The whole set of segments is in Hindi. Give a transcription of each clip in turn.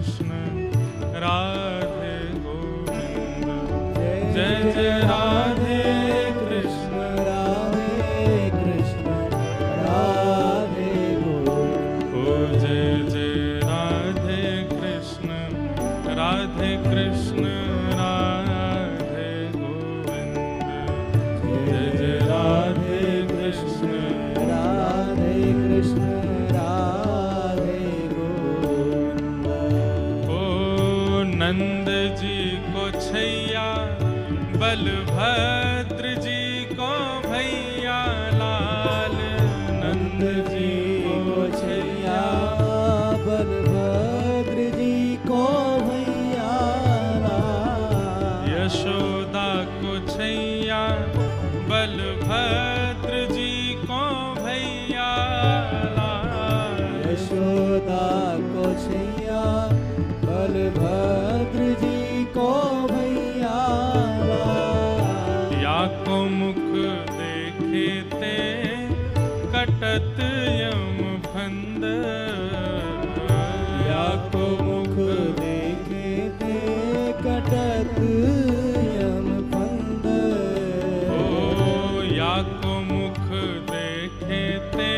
कृष्ण राधे गोविंद। जय जय राधे कृष्ण राधे कृष्ण राधे गोविंद। ओ जय जय राधे कृष्ण राधे कृष्ण राधे गोविंद। जय जय राधे कृष्ण राधे कृष्ण राधे गोविंद। ओ नंद जी को छैया बलभद्र जी को भैया लाल। नंद जी को छैया बलभद्र जी को भैया लाल। यशोदा को छैया बलभद्र जी को भैया लाल। यशोदा को छैया बलभद्र जी को भैया लाल। या को मुख देखे ते कटत यम फंद। या को मुख देखे ते कटत यम फंद। ओ या को मुख देखे ते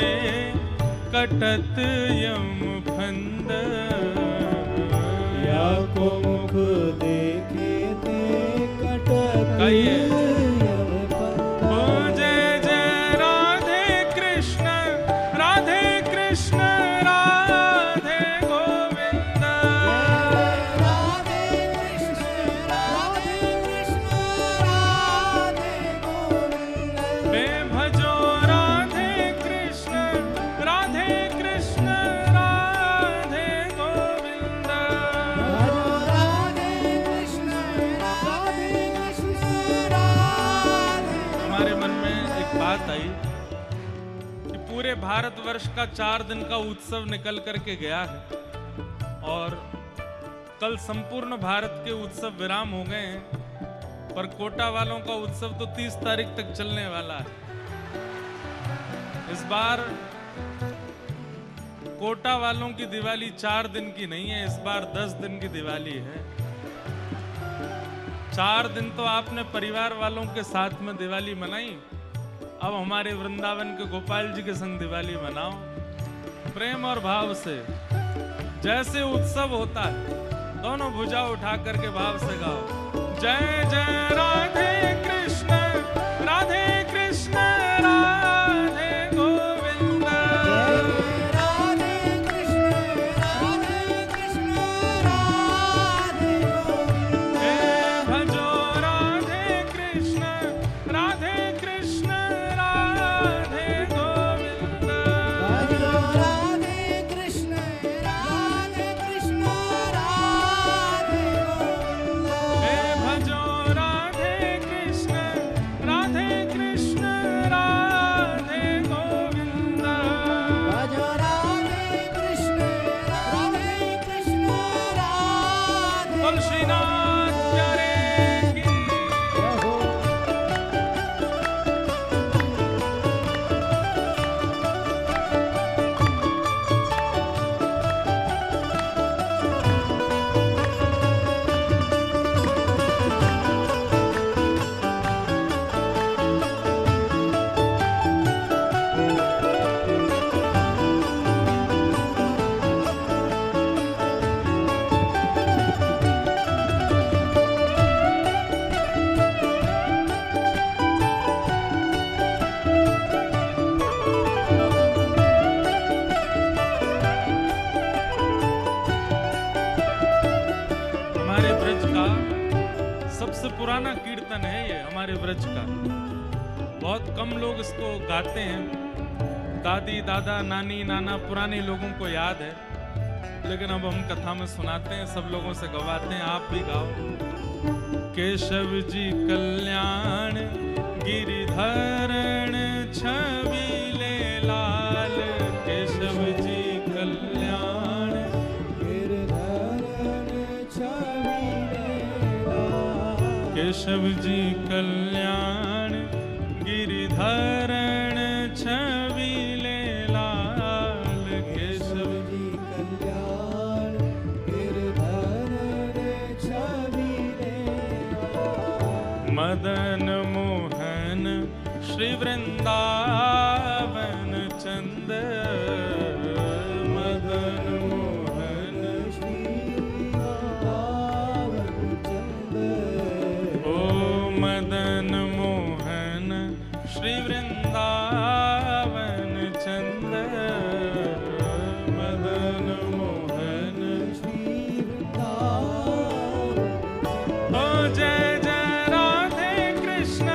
कटत यम फंद। या को मुख देखे ते कटत कहिए। यम फंद। ओ जय जय राधे कृष्ण राधे कृष्ण राधे गोविंद। राधे कृष्ण राधे कृष्ण राधे गोविंद। बे भजो राधे कृष्ण राधे कृष्ण राधे गोविंद। राधे कृष्ण राधे कृष्ण राधे। हमारे मन में एक बात आई कि पूरे भारतवर्ष का 4 दिन का उत्सव निकल करके गया है और कल संपूर्ण भारत के उत्सव विराम हो गए हैं, पर कोटा वालों का उत्सव तो 30 तारीख तक चलने वाला है। इस बार कोटा वालों की दिवाली 4 दिन की नहीं है, इस बार 10 दिन की दिवाली है। 4 दिन तो आपने परिवार वालों के साथ में दिवाली मनाई, अब हमारे वृंदावन के गोपाल जी के संग दिवाली मनाओ प्रेम और भाव से। जैसे उत्सव होता है दोनों भुजा उठा करके भाव से गाओ। जय जय राधे कृष्ण राधे कृष्ण राधे गोविंद। राधे कृष्ण राधे कृष्ण राधे गोविंद। हे भजो राधे कृष्ण राधे कृष्ण राधे गोविंद। राधे कृष्ण राधे कृष्ण राधे गोविंद। हे भजो राधे कृष्ण राधे कृष्ण राधे गोविंद। भजो राधे कृष्ण राधे कृष्ण राधे। बोल श्रीनाथ प्यारे की। हमारे ब्रज का सबसे पुराना कीर्तन है ये, हमारे ब्रज का। बहुत कम लोग इसको गाते हैं, दादी दादा नानी नाना पुराने लोगों को याद है, लेकिन अब हम कथा में सुनाते हैं, सब लोगों से गवाते हैं। आप भी गाओ। केशव जी कल्याण गिरिधरण छबीले लाल। केशव जी कल्याण गिरधरण छबीले लाल। केशव जी कल्याण गिरिधरण छबीले लाल। केशव जी कल्याण गिरधरण मदन मोहन श्री वृंदावन चंद मदन मोहन श्री वृंदावन चंद ओ मदन मोहन श्री वृंदावन चंद मदन मोहन श्री वृंदावन ओ जय जय राधे कृष्ण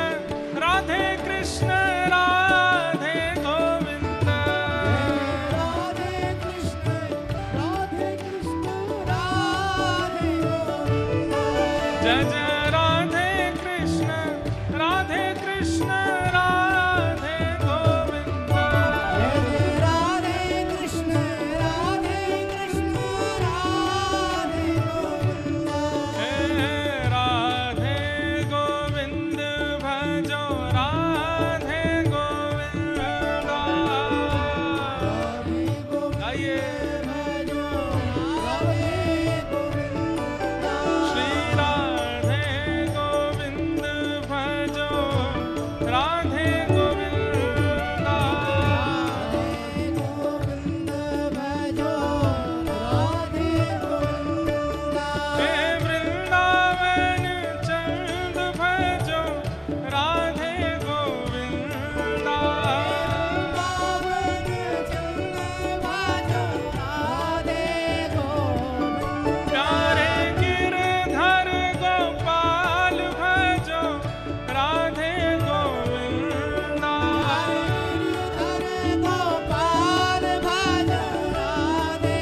राधे कृष्ण राधे गोविंद राधे कृष्ण राधे कृष्ण राधे गोविंद जय जय राधे कृष्ण राधे कृष्ण राधे गोविंद राधे कृष्ण राधे कृष्ण राधे गोविंद हे राधे गोविंद भजो राधे गोविंद राधे गोविंद आइए भजो राधे गोविंद श्री राधे गोविंद भजो राधे गोविंद राधे गोविंद भजो राधे गोविंद हे वृंदावन चंद भजो राधे गोविंद पावन चंद भजो राधे गोविंद प्यारे गिरधर गोपाल भजो राधे गोविंद हर गोपाल भजो राधे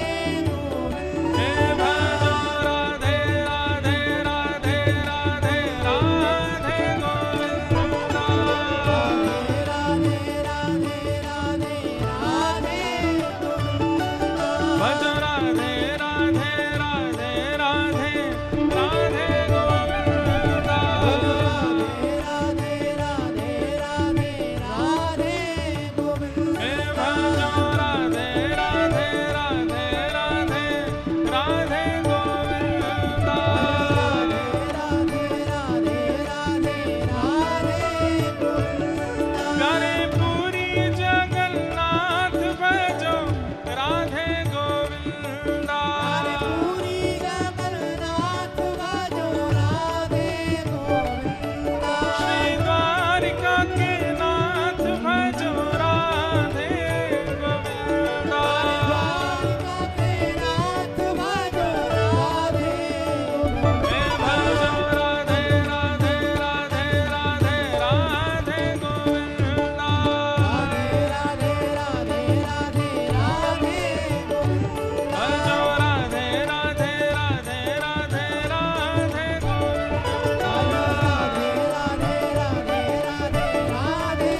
गोविंद हे भजो राधे राधे राधे राधे राधे गोविंद राधे राधे राधे राधे गोविंद भजो राधे राधे राधे राधे राधे गोविंद राधे राधे राधे राधे गोविंद हे भजो राधे राधे राधे राधे राधे गोविंद राधे राधे राधे राधे गोविंद प्यारे पूरी जगन्नाथ भजो राधे गोविंद पूरी जगन्नाथ भजो राधे गोविंद श्री द्वारिका के नाथ भजो राधे गोविंद द्वारिका के नाथ भजो राधे गोविंद हे भजो राधे राधे राधे राधे राधे गोविंद राधे राधे राधे राधे राधे गोविंद भजो राधे राधे राधे राधे राधे गोविंद राधे राधे राधे राधे राधे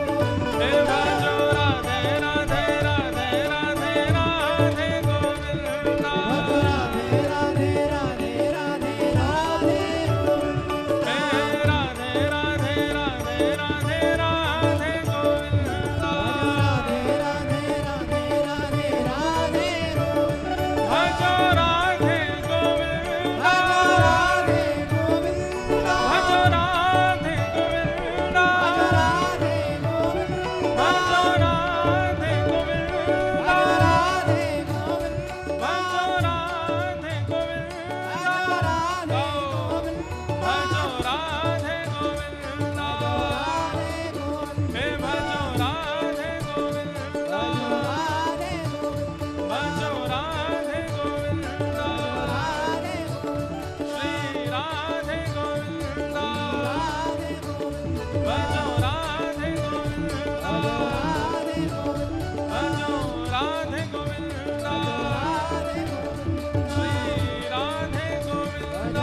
गोविंद हे भजो राधे राधे राधे राधे राधे गोविंद राधे राधे राधे राधे राधे गोविंद हे राधे राधे राधे राधे राधे गोविंद राधे राधे राधे राधे राधे गोविंद भजो राधे गोविंद राधे गोविंद भजो राधे गोविंद राधे गोविंद भजो राधे गोविंद राधे गोविंद भजो राधे गोविंद राधे गोविंद भजो राधे गोविंद हे भजो राधे गोविंद राधे गोविंद भजो राधे गोविंद राधे श्री राधे गोविंद राधे गोविंद भजो राधे गोविंद राधे गोविंद भजो राधे गोविंद श्री राधे गोविंद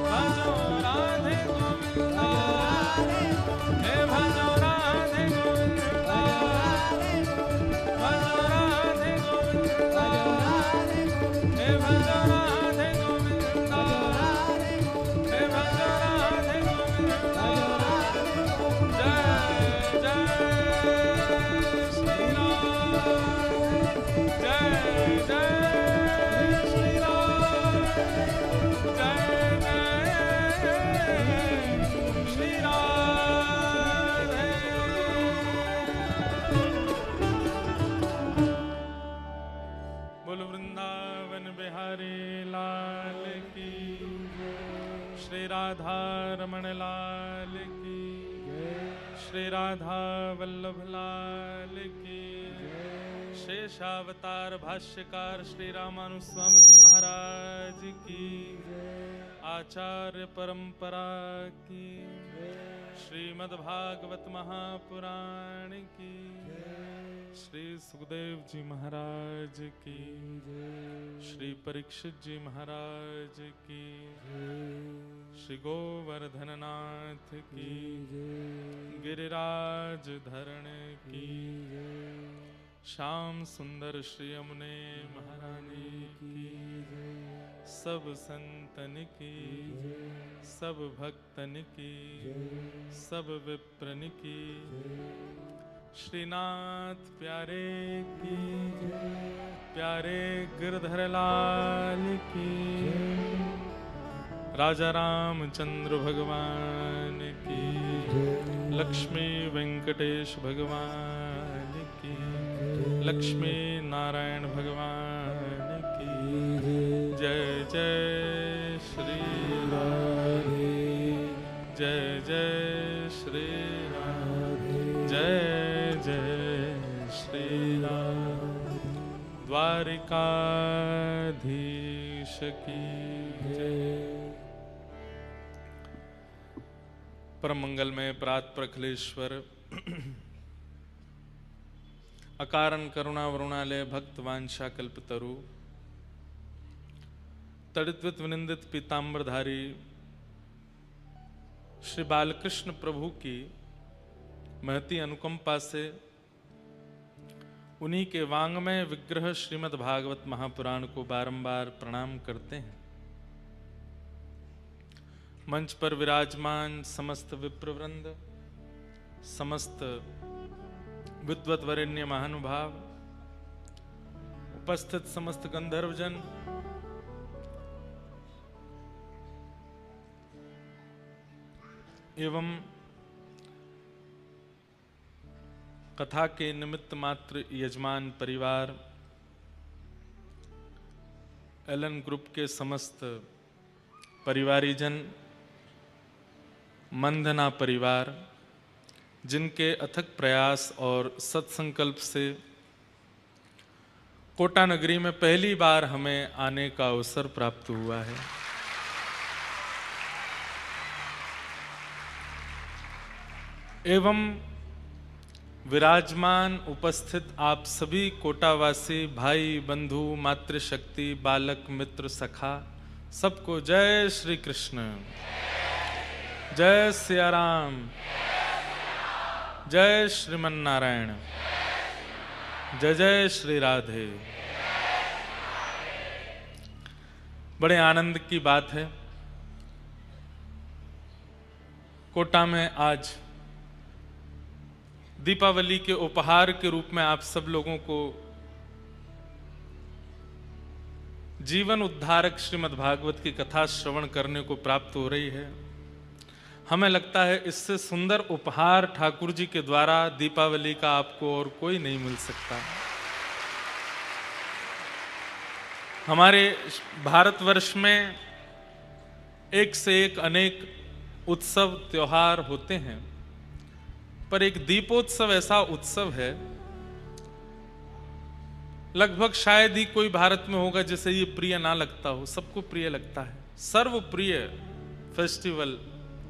भजो राधे गोविंद हे भजो राधे गोविंद भजो राधे गोविंद हे भजो राधे गोविंद हे भजो राधे गोविंद जय जय श्री राम जय जय श्री राम जय जय बिहारी लाल की, श्री राधा रमण लाल की, श्री राधा वल्लभ लाल की, शेषावतार भाष्यकार श्री रामानु स्वामी जी महाराज की, आचार्य परंपरा की, श्रीमद्भागवत महापुराण की, श्री सुखदेव जी महाराज की, श्री परीक्षित जी महाराज की, श्री गोवर्धन नाथ की, गिरिराज धरण की, श्याम सुंदर श्री यमुने महारानी की, सब संतन की, सब भक्तन की, सब विप्रन की, श्रीनाथ प्यारे की, प्यारे गिरधर लाल की, राजा रामचंद्र भगवान की, लक्ष्मी वेंकटेश भगवान की, लक्ष्मी नारायण भगवान की, जय जय श्री राधे, जय जय श्री राधे, जय जय श्री राधे, द्वारिकाधीश की जय। परम मंगल में प्रात प्रखलेश्वर अकारण करुणा वरुणालय भक्त वांछा कल्पतरु, तड़ित्वित विनिंदित पीतांबरधारी श्री बालकृष्ण प्रभु की महती अनुकंपा से उन्हीं के वांगमय विग्रह श्रीमद् भागवत महापुराण को बारंबार प्रणाम करते हैं। मंच पर विराजमान समस्त विप्रवृंद, समस्त विद्वत वरेण्य महानुभाव, उपस्थित समस्त गंधर्वजन, एवं कथा के निमित्त मात्र यजमान परिवार, एलन ग्रुप के समस्त परिवारीजन, मंदना परिवार, जिनके अथक प्रयास और सत्संकल्प से कोटा नगरी में पहली बार हमें आने का अवसर प्राप्त हुआ है। एवं विराजमान उपस्थित आप सभी कोटावासी भाई बंधु मातृशक्ति बालक मित्र सखा सबको जय श्री कृष्ण, जय सिया राम, जय श्रीमन नारायण, जय जय श्री राधे। बड़े आनंद की बात है, कोटा में आज दीपावली के उपहार के रूप में आप सब लोगों को जीवन उद्धारक श्रीमद् भागवत की कथा श्रवण करने को प्राप्त हो रही है। हमें लगता है इससे सुंदर उपहार ठाकुर जी के द्वारा दीपावली का आपको और कोई नहीं मिल सकता। हमारे भारतवर्ष में एक से एक अनेक उत्सव त्योहार होते हैं, पर एक दीपोत्सव ऐसा उत्सव है, लगभग शायद ही कोई भारत में होगा जिसे ये प्रिय ना लगता हो। सबको प्रिय लगता है, सर्वप्रिय फेस्टिवल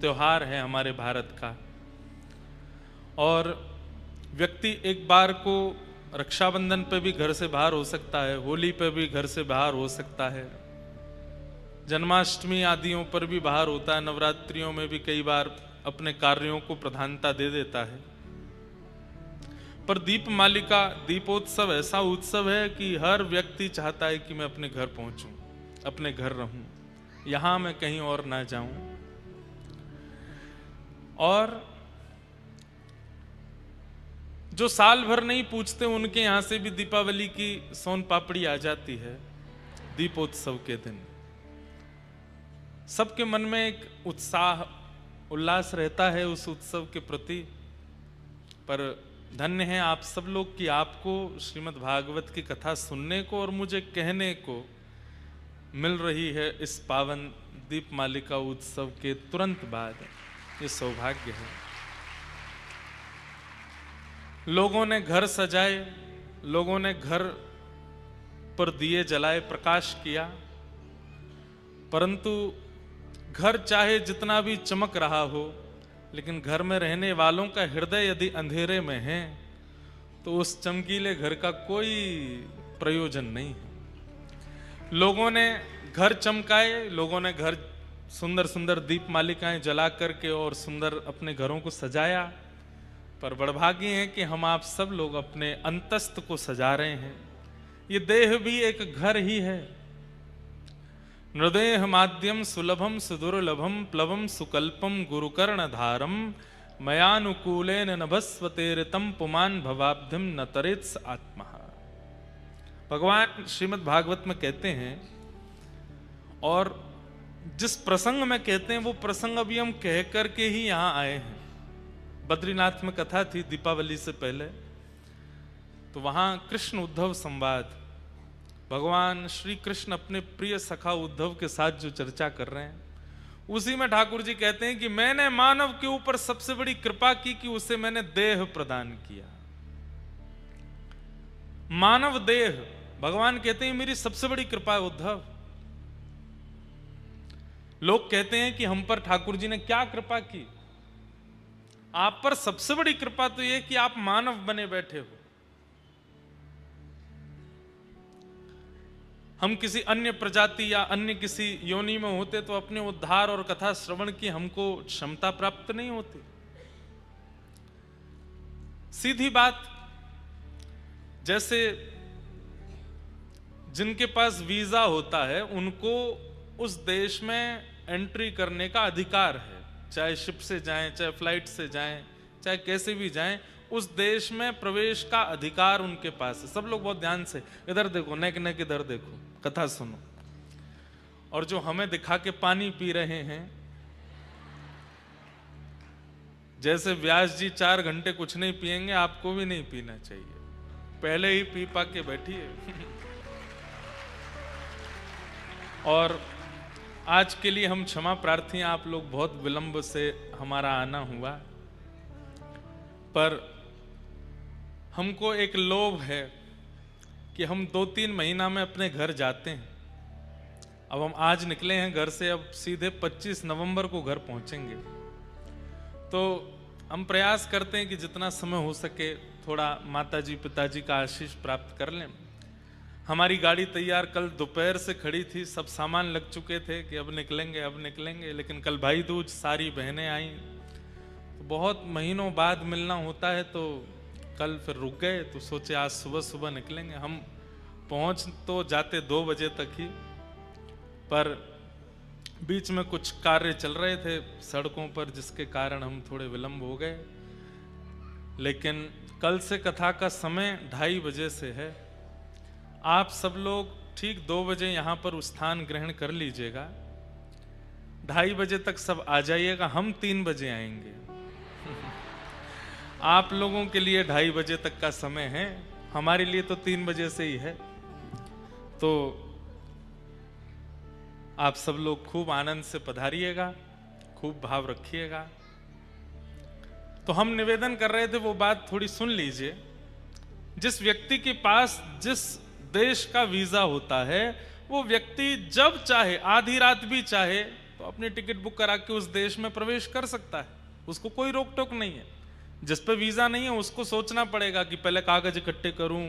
त्योहार है हमारे भारत का। और व्यक्ति एक बार को रक्षाबंधन पे भी घर से बाहर हो सकता है, होली पे भी घर से बाहर हो सकता है, जन्माष्टमी आदियों पर भी बाहर होता है, नवरात्रियों में भी कई बार अपने कार्यों को प्रधानता दे देता है। पर दीपमालिका दीपोत्सव ऐसा उत्सव है कि हर व्यक्ति चाहता है कि मैं अपने घर पहुंचूं, अपने घर रहूं, यहां मैं कहीं और ना जाऊं। और जो साल भर नहीं पूछते उनके यहां से भी दीपावली की सोन पापड़ी आ जाती है दीपोत्सव के दिन। सबके मन में एक उत्साह उल्लास रहता है उस उत्सव के प्रति। पर धन्य है आप सब लोग कि आपको श्रीमद् भागवत की कथा सुनने को और मुझे कहने को मिल रही है इस पावन दीपमालिका उत्सव के तुरंत बाद, ये सौभाग्य है। लोगों ने घर सजाए, लोगों ने घर पर दिए जलाए, प्रकाश किया, परंतु घर चाहे जितना भी चमक रहा हो, लेकिन घर में रहने वालों का हृदय यदि अंधेरे में है तो उस चमकीले घर का कोई प्रयोजन नहीं है। लोगों ने घर चमकाए, लोगों ने घर सुंदर सुंदर दीप मालिकाएं जला करके और सुंदर अपने घरों को सजाया, पर बड़भागी है कि हम आप सब लोग अपने अंतस्त को सजा रहे हैं। ये देह भी एक घर ही है। नृदेह माध्यम सुलभम सुदुर्लभम प्लवम सुकल्पम गुरुकर्ण धारम मयानुकूलेन नभस्वतेरितम पुमान भवाब्धिम न तरेत्स आत्मा। भगवान श्रीमद् भागवत में कहते हैं, और जिस प्रसंग में कहते हैं वो प्रसंग अभी हम कह करके ही यहां आए हैं। बद्रीनाथ में कथा थी दीपावली से पहले, तो वहां कृष्ण उद्धव संवाद, भगवान श्री कृष्ण अपने प्रिय सखा उद्धव के साथ जो चर्चा कर रहे हैं, उसी में ठाकुर जी कहते हैं कि मैंने मानव के ऊपर सबसे बड़ी कृपा की कि उसे मैंने देह प्रदान किया। मानव देह, भगवान कहते हैं मेरी सबसे बड़ी कृपा है उद्धव। लोग कहते हैं कि हम पर ठाकुर जी ने क्या कृपा की। आप पर सबसे बड़ी कृपा तो यह कि आप मानव बने बैठे हो। हम किसी अन्य प्रजाति या अन्य किसी योनि में होते तो अपने उद्धार और कथा श्रवण की हमको क्षमता प्राप्त नहीं होती। सीधी बात, जैसे जिनके पास वीजा होता है उनको उस देश में एंट्री करने का अधिकार है, चाहे शिप से जाएं, चाहे फ्लाइट से जाएं, चाहे कैसे भी जाएं, उस देश में प्रवेश का अधिकार उनके पास है। सब लोग बहुत ध्यान से इधर देखो, नेक नेक इधर देखो, कथा सुनो। और जो हमें दिखा के पानी पी रहे हैं, जैसे व्यास जी 4 घंटे कुछ नहीं पिएंगे, आपको भी नहीं पीना चाहिए, पहले ही पी पा के बैठिए। और आज के लिए हम क्षमा प्रार्थी हैं, आप लोग बहुत विलंब से हमारा आना हुआ, पर हमको एक लोभ है कि हम 2-3 महीना में अपने घर जाते हैं। अब हम आज निकले हैं घर से, अब सीधे 25 नवंबर को घर पहुंचेंगे। तो हम प्रयास करते हैं कि जितना समय हो सके थोड़ा माताजी पिताजी का आशीष प्राप्त कर लें। हमारी गाड़ी तैयार कल दोपहर से खड़ी थी, सब सामान लग चुके थे कि अब निकलेंगे अब निकलेंगे, लेकिन कल भाई दूज, सारी बहनें आई, तो बहुत महीनों बाद मिलना होता है, तो कल फिर रुक गए। तो सोचे आज सुबह सुबह निकलेंगे। हम पहुंच तो जाते 2 बजे तक ही, पर बीच में कुछ कार्य चल रहे थे सड़कों पर, जिसके कारण हम थोड़े विलंब हो गए। लेकिन कल से कथा का समय 2:30 बजे से है। आप सब लोग ठीक 2 बजे यहां पर स्थान ग्रहण कर लीजिएगा, 2:30 बजे तक सब आ जाइएगा, हम 3 बजे आएंगे। आप लोगों के लिए 2:30 बजे तक का समय है, हमारे लिए तो 3 बजे से ही है। तो आप सब लोग खूब आनंद से पधारिएगा, खूब भाव रखिएगा। तो हम निवेदन कर रहे थे, वो बात थोड़ी सुन लीजिए। जिस व्यक्ति के पास जिस देश का वीजा होता है, वो व्यक्ति जब चाहे, आधी रात भी चाहे, तो अपनी टिकट बुक करा के उस देश में प्रवेश कर सकता है, उसको कोई रोक टोक नहीं है। जिस पे वीजा नहीं है उसको सोचना पड़ेगा कि पहले कागज इकट्ठे करूं,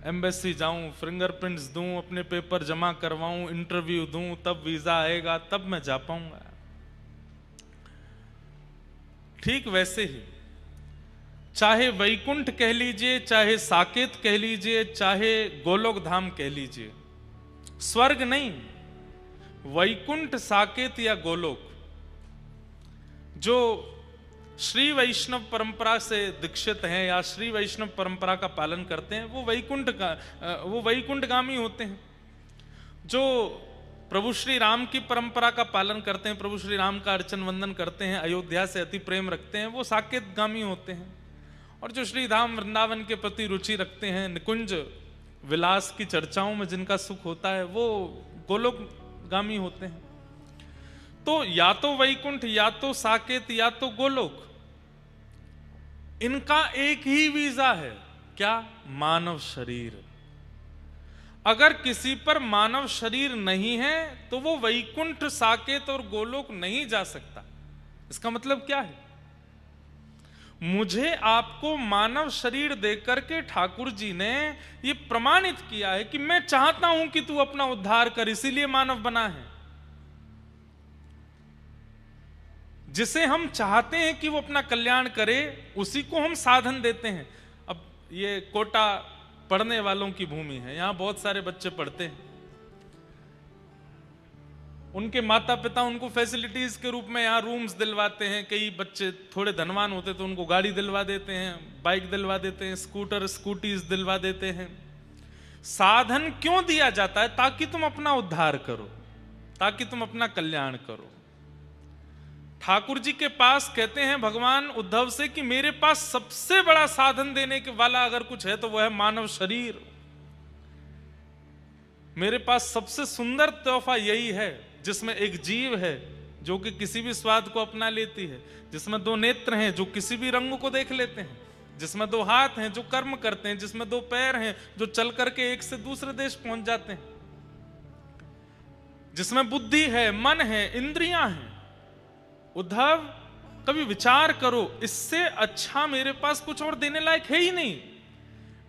एम्बेसी जाऊं, फिंगरप्रिंट्स दूं, अपने पेपर जमा करवाऊं, इंटरव्यू दूं, तब वीजा आएगा, तब मैं जा पाऊंगा। ठीक वैसे ही चाहे वैकुंठ कह लीजिए, चाहे साकेत कह लीजिए, चाहे गोलोक धाम कह लीजिए, स्वर्ग नहीं, वैकुंठ, साकेत या गोलोक, जो श्री वैष्णव परंपरा से दीक्षित हैं या श्री वैष्णव परंपरा का पालन करते हैं, वो वैकुंठगामी होते हैं। जो प्रभु श्री राम की परंपरा का पालन करते हैं, प्रभु श्री राम का अर्चन वंदन करते हैं, अयोध्या से अति प्रेम रखते हैं, वो साकेतगामी होते हैं। और जो श्री धाम वृंदावन के प्रति रुचि रखते हैं, निकुंज विलास की चर्चाओं में जिनका सुख होता है, वो गोलोक गामी होते हैं। तो या तो वैकुंठ, या तो साकेत, या तो गोलोक, इनका एक ही वीजा है, क्या? मानव शरीर। अगर किसी पर मानव शरीर नहीं है तो वो वैकुंठ, साकेत और गोलोक नहीं जा सकता। इसका मतलब क्या है? मुझे आपको मानव शरीर देकर के ठाकुर जी ने ये प्रमाणित किया है कि मैं चाहता हूं कि तू अपना उद्धार कर, इसीलिए मानव बना है। जिसे हम चाहते हैं कि वो अपना कल्याण करे, उसी को हम साधन देते हैं। अब ये कोटा पढ़ने वालों की भूमि है, यहां बहुत सारे बच्चे पढ़ते हैं। उनके माता पिता उनको फैसिलिटीज के रूप में यहाँ रूम्स दिलवाते हैं। कई बच्चे थोड़े धनवान होते तो उनको गाड़ी दिलवा देते हैं, बाइक दिलवा देते हैं, स्कूटर स्कूटीज दिलवा देते हैं। साधन क्यों दिया जाता है? ताकि तुम अपना उद्धार करो, ताकि तुम अपना कल्याण करो। ठाकुर जी के पास कहते हैं भगवान उद्धव से कि मेरे पास सबसे बड़ा साधन देने के वाला अगर कुछ है तो वह है मानव शरीर। मेरे पास सबसे सुंदर तोहफा यही है, जिसमें एक जीव है जो कि किसी भी स्वाद को अपना लेती है, जिसमें दो नेत्र हैं जो किसी भी रंग को देख लेते हैं, जिसमें दो हाथ हैं जो कर्म करते हैं, जिसमें दो पैर हैं जो चल करके एक से दूसरे देश पहुंच जाते हैं, जिसमें बुद्धि है, मन है, इंद्रियां हैं। उद्धव, कभी विचार करो, इससे अच्छा मेरे पास कुछ और देने लायक है ही नहीं।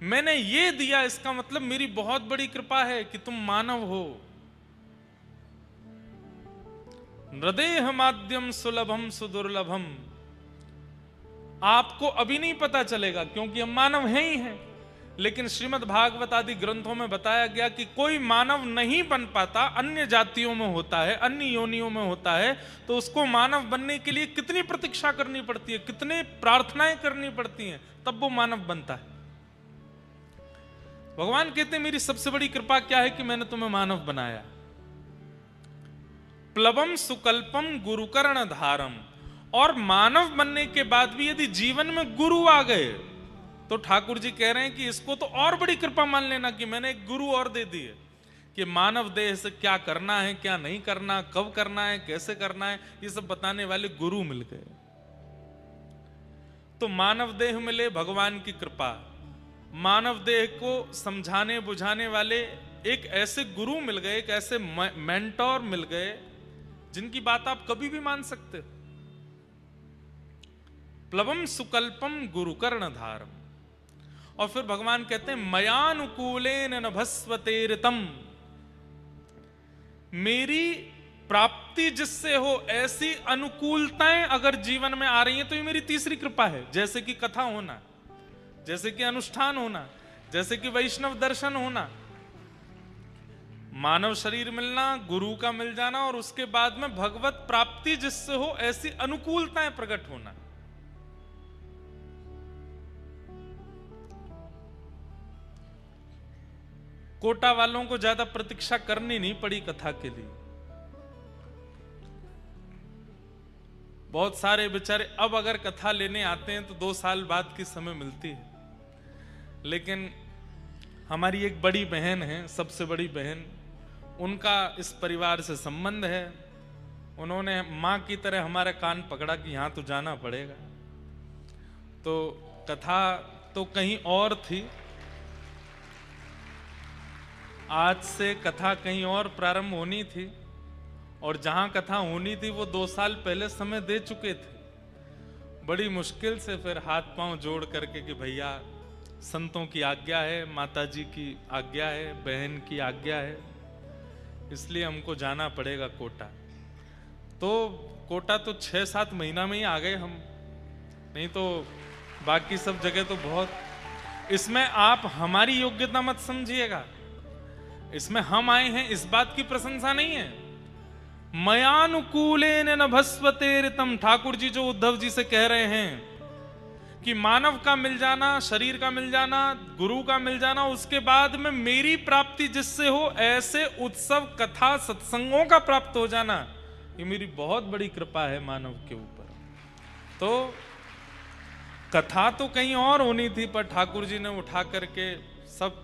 मैंने ये दिया, इसका मतलब मेरी बहुत बड़ी कृपा है कि तुम मानव हो। नृदेह माध्यम सुलभम सुदुर्लभम। आपको अभी नहीं पता चलेगा क्योंकि हम मानव हैं ही हैं, लेकिन श्रीमद् भागवत आदि ग्रंथों में बताया गया कि कोई मानव नहीं बन पाता, अन्य जातियों में होता है, अन्य योनियों में होता है, तो उसको मानव बनने के लिए कितनी प्रतीक्षा करनी पड़ती है, कितने प्रार्थनाएं करनी पड़ती हैं, तब वो मानव बनता है। भगवान कहते हैं मेरी सबसे बड़ी कृपा क्या है कि मैंने तुम्हें मानव बनाया। प्लवम सुकल्पम गुरुकर्ण धारम। और मानव बनने के बाद भी यदि जीवन में गुरु आ गए तो ठाकुर जी कह रहे हैं कि इसको तो और बड़ी कृपा मान लेना कि मैंने एक गुरु और दे दिए, कि मानव देह से क्या करना है, क्या नहीं करना, कब करना है, कैसे करना है, ये सब बताने वाले गुरु मिल गए। तो मानव देह मिले, भगवान की कृपा। मानव देह को समझाने बुझाने वाले एक ऐसे गुरु मिल गए, एक ऐसे मेंटोर मिल गए जिनकी बात आप कभी भी मान सकते हो। प्लवम सुकल्पम गुरुकर्ण धारम। और फिर भगवान कहते हैं मयानुकूलेन नभस्वतेरितम। मेरी प्राप्ति जिससे हो ऐसी अनुकूलताएं अगर जीवन में आ रही हैं तो ये मेरी तीसरी कृपा है। जैसे कि कथा होना, जैसे कि अनुष्ठान होना, जैसे कि वैष्णव दर्शन होना, मानव शरीर मिलना, गुरु का मिल जाना, और उसके बाद में भगवत प्राप्ति जिससे हो ऐसी अनुकूलताएं प्रकट होना। कोटा वालों को ज्यादा प्रतीक्षा करनी नहीं पड़ी कथा के लिए। बहुत सारे बेचारे अब अगर कथा लेने आते हैं तो 2 साल बाद की समय मिलती है, लेकिन हमारी एक बड़ी बहन है, सबसे बड़ी बहन, उनका इस परिवार से संबंध है। उन्होंने मां की तरह हमारा कान पकड़ा कि यहां तो जाना पड़ेगा। तो कथा तो कहीं और थी, आज से कथा कहीं और प्रारंभ होनी थी, और जहां कथा होनी थी वो 2 साल पहले समय दे चुके थे। बड़ी मुश्किल से फिर हाथ पांव जोड़ करके कि भैया संतों की आज्ञा है, माताजी की आज्ञा है, बहन की आज्ञा है, इसलिए हमको जाना पड़ेगा कोटा। तो कोटा तो 6-7 महीना में ही आ गए हम, नहीं तो बाकी सब जगह तो बहुत। इसमें आप हमारी योग्यता मत समझिएगा, इसमें हम आए हैं इस बात की प्रशंसा नहीं है। मयानुकूलेन नभस्वतेरितम। ठाकुर जी जो उद्धव जी से कह रहे हैं कि मानव का मिल जाना, शरीर का मिल जाना, गुरु का मिल जाना, उसके बाद में मेरी प्राप्ति जिससे हो ऐसे उत्सव कथा सत्संगों का प्राप्त हो जाना, ये मेरी बहुत बड़ी कृपा है मानव के ऊपर। तो कथा तो कहीं और होनी थी, पर ठाकुर जी ने उठा करके सब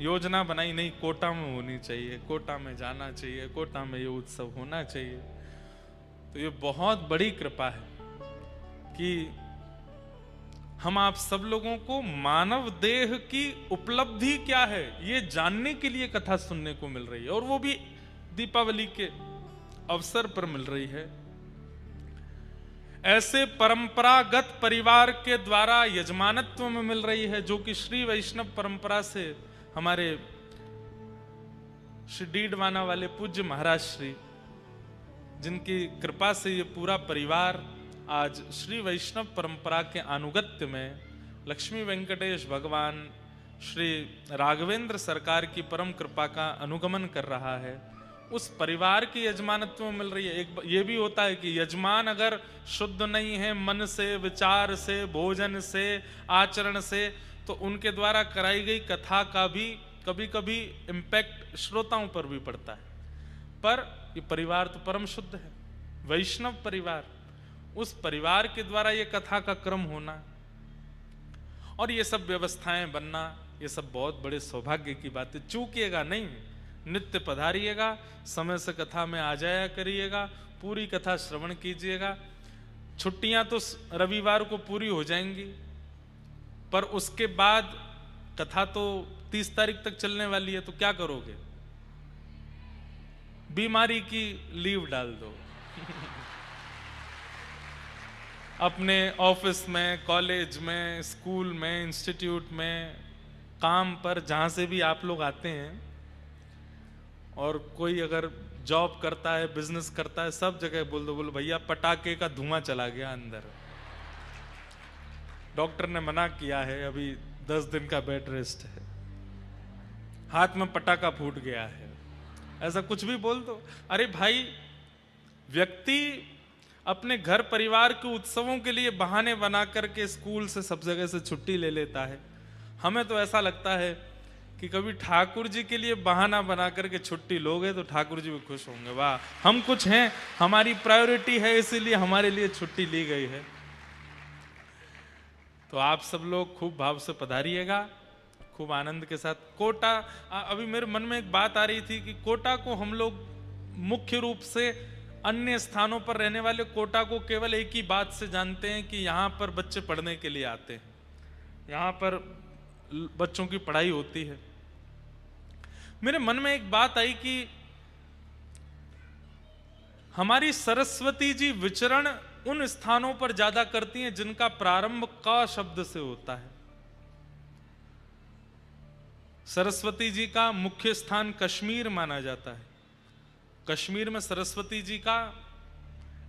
योजना बनाई, नहीं कोटा में होनी चाहिए, कोटा में जाना चाहिए, कोटा में ये उत्सव होना चाहिए। तो ये बहुत बड़ी कृपा है कि हम आप सब लोगों को मानव देह की उपलब्धि क्या है ये जानने के लिए कथा सुनने को मिल रही है, और वो भी दीपावली के अवसर पर मिल रही है। ऐसे परंपरागत परिवार के द्वारा यजमानत्व में मिल रही है, जो कि श्री वैष्णव परंपरा से हमारे श्री डीडवाना वाले पूज्य महाराज श्री, जिनकी कृपा से ये पूरा परिवार आज श्री वैष्णव परंपरा के अनुगत्य में लक्ष्मी वेंकटेश भगवान श्री राघवेंद्र सरकार की परम कृपा का अनुगमन कर रहा है, उस परिवार की यजमानत्व में मिल रही है। एक ये भी होता है कि यजमान अगर शुद्ध नहीं है मन से, विचार से, भोजन से, आचरण से, तो उनके द्वारा कराई गई कथा का भी कभी कभी इम्पैक्ट श्रोताओं पर भी पड़ता है। पर ये परिवार तो परम शुद्ध है, वैष्णव परिवार, उस परिवार के द्वारा ये कथा का क्रम होना और ये सब व्यवस्थाएं बनना, ये सब बहुत बड़े सौभाग्य की बात है। चूकिएगा नहीं, नित्य पधारिएगा, समय से कथा में आ जाया करिएगा, पूरी कथा श्रवण कीजिएगा। छुट्टियां तो रविवार को पूरी हो जाएंगी, पर उसके बाद कथा तो 30 तारीख तक चलने वाली है, तो क्या करोगे? बीमारी की लीव डाल दो अपने ऑफिस में, कॉलेज में, स्कूल में, इंस्टीट्यूट में, काम पर, जहां से भी आप लोग आते हैं, और कोई अगर जॉब करता है, बिजनेस करता है, सब जगह बोल दो, बोलो भैया पटाखे का धुआं चला गया अंदर, डॉक्टर ने मना किया है, अभी 10 दिन का बेड रेस्ट है, हाथ में पटाखा फूट गया है, ऐसा कुछ भी बोल दो। अरे भाई, व्यक्ति अपने घर परिवार के उत्सवों के लिए बहाने बना करके स्कूल से, सब जगह से छुट्टी ले लेता है। हमें तो ऐसा लगता है कि कभी ठाकुर जी के लिए बहाना बना करके छुट्टी लोगे तो ठाकुर जी भी खुश होंगे, वाह हम कुछ हैं, हमारी प्रायोरिटी है, इसीलिए हमारे लिए छुट्टी ली गई है। तो आप सब लोग खूब भाव से पधारिएगा, खूब आनंद के साथ। कोटा, अभी मेरे मन में एक बात आ रही थी कि कोटा को हम लोग मुख्य रूप से, अन्य स्थानों पर रहने वाले कोटा को केवल एक ही बात से जानते हैं कि यहाँ पर बच्चे पढ़ने के लिए आते हैं, यहाँ पर बच्चों की पढ़ाई होती है। मेरे मन में एक बात आई कि हमारी सरस्वती जी विचरण उन स्थानों पर ज्यादा करती हैं जिनका प्रारंभ क शब्द से होता है। सरस्वती जी का मुख्य स्थान कश्मीर माना जाता है। कश्मीर में सरस्वती जी का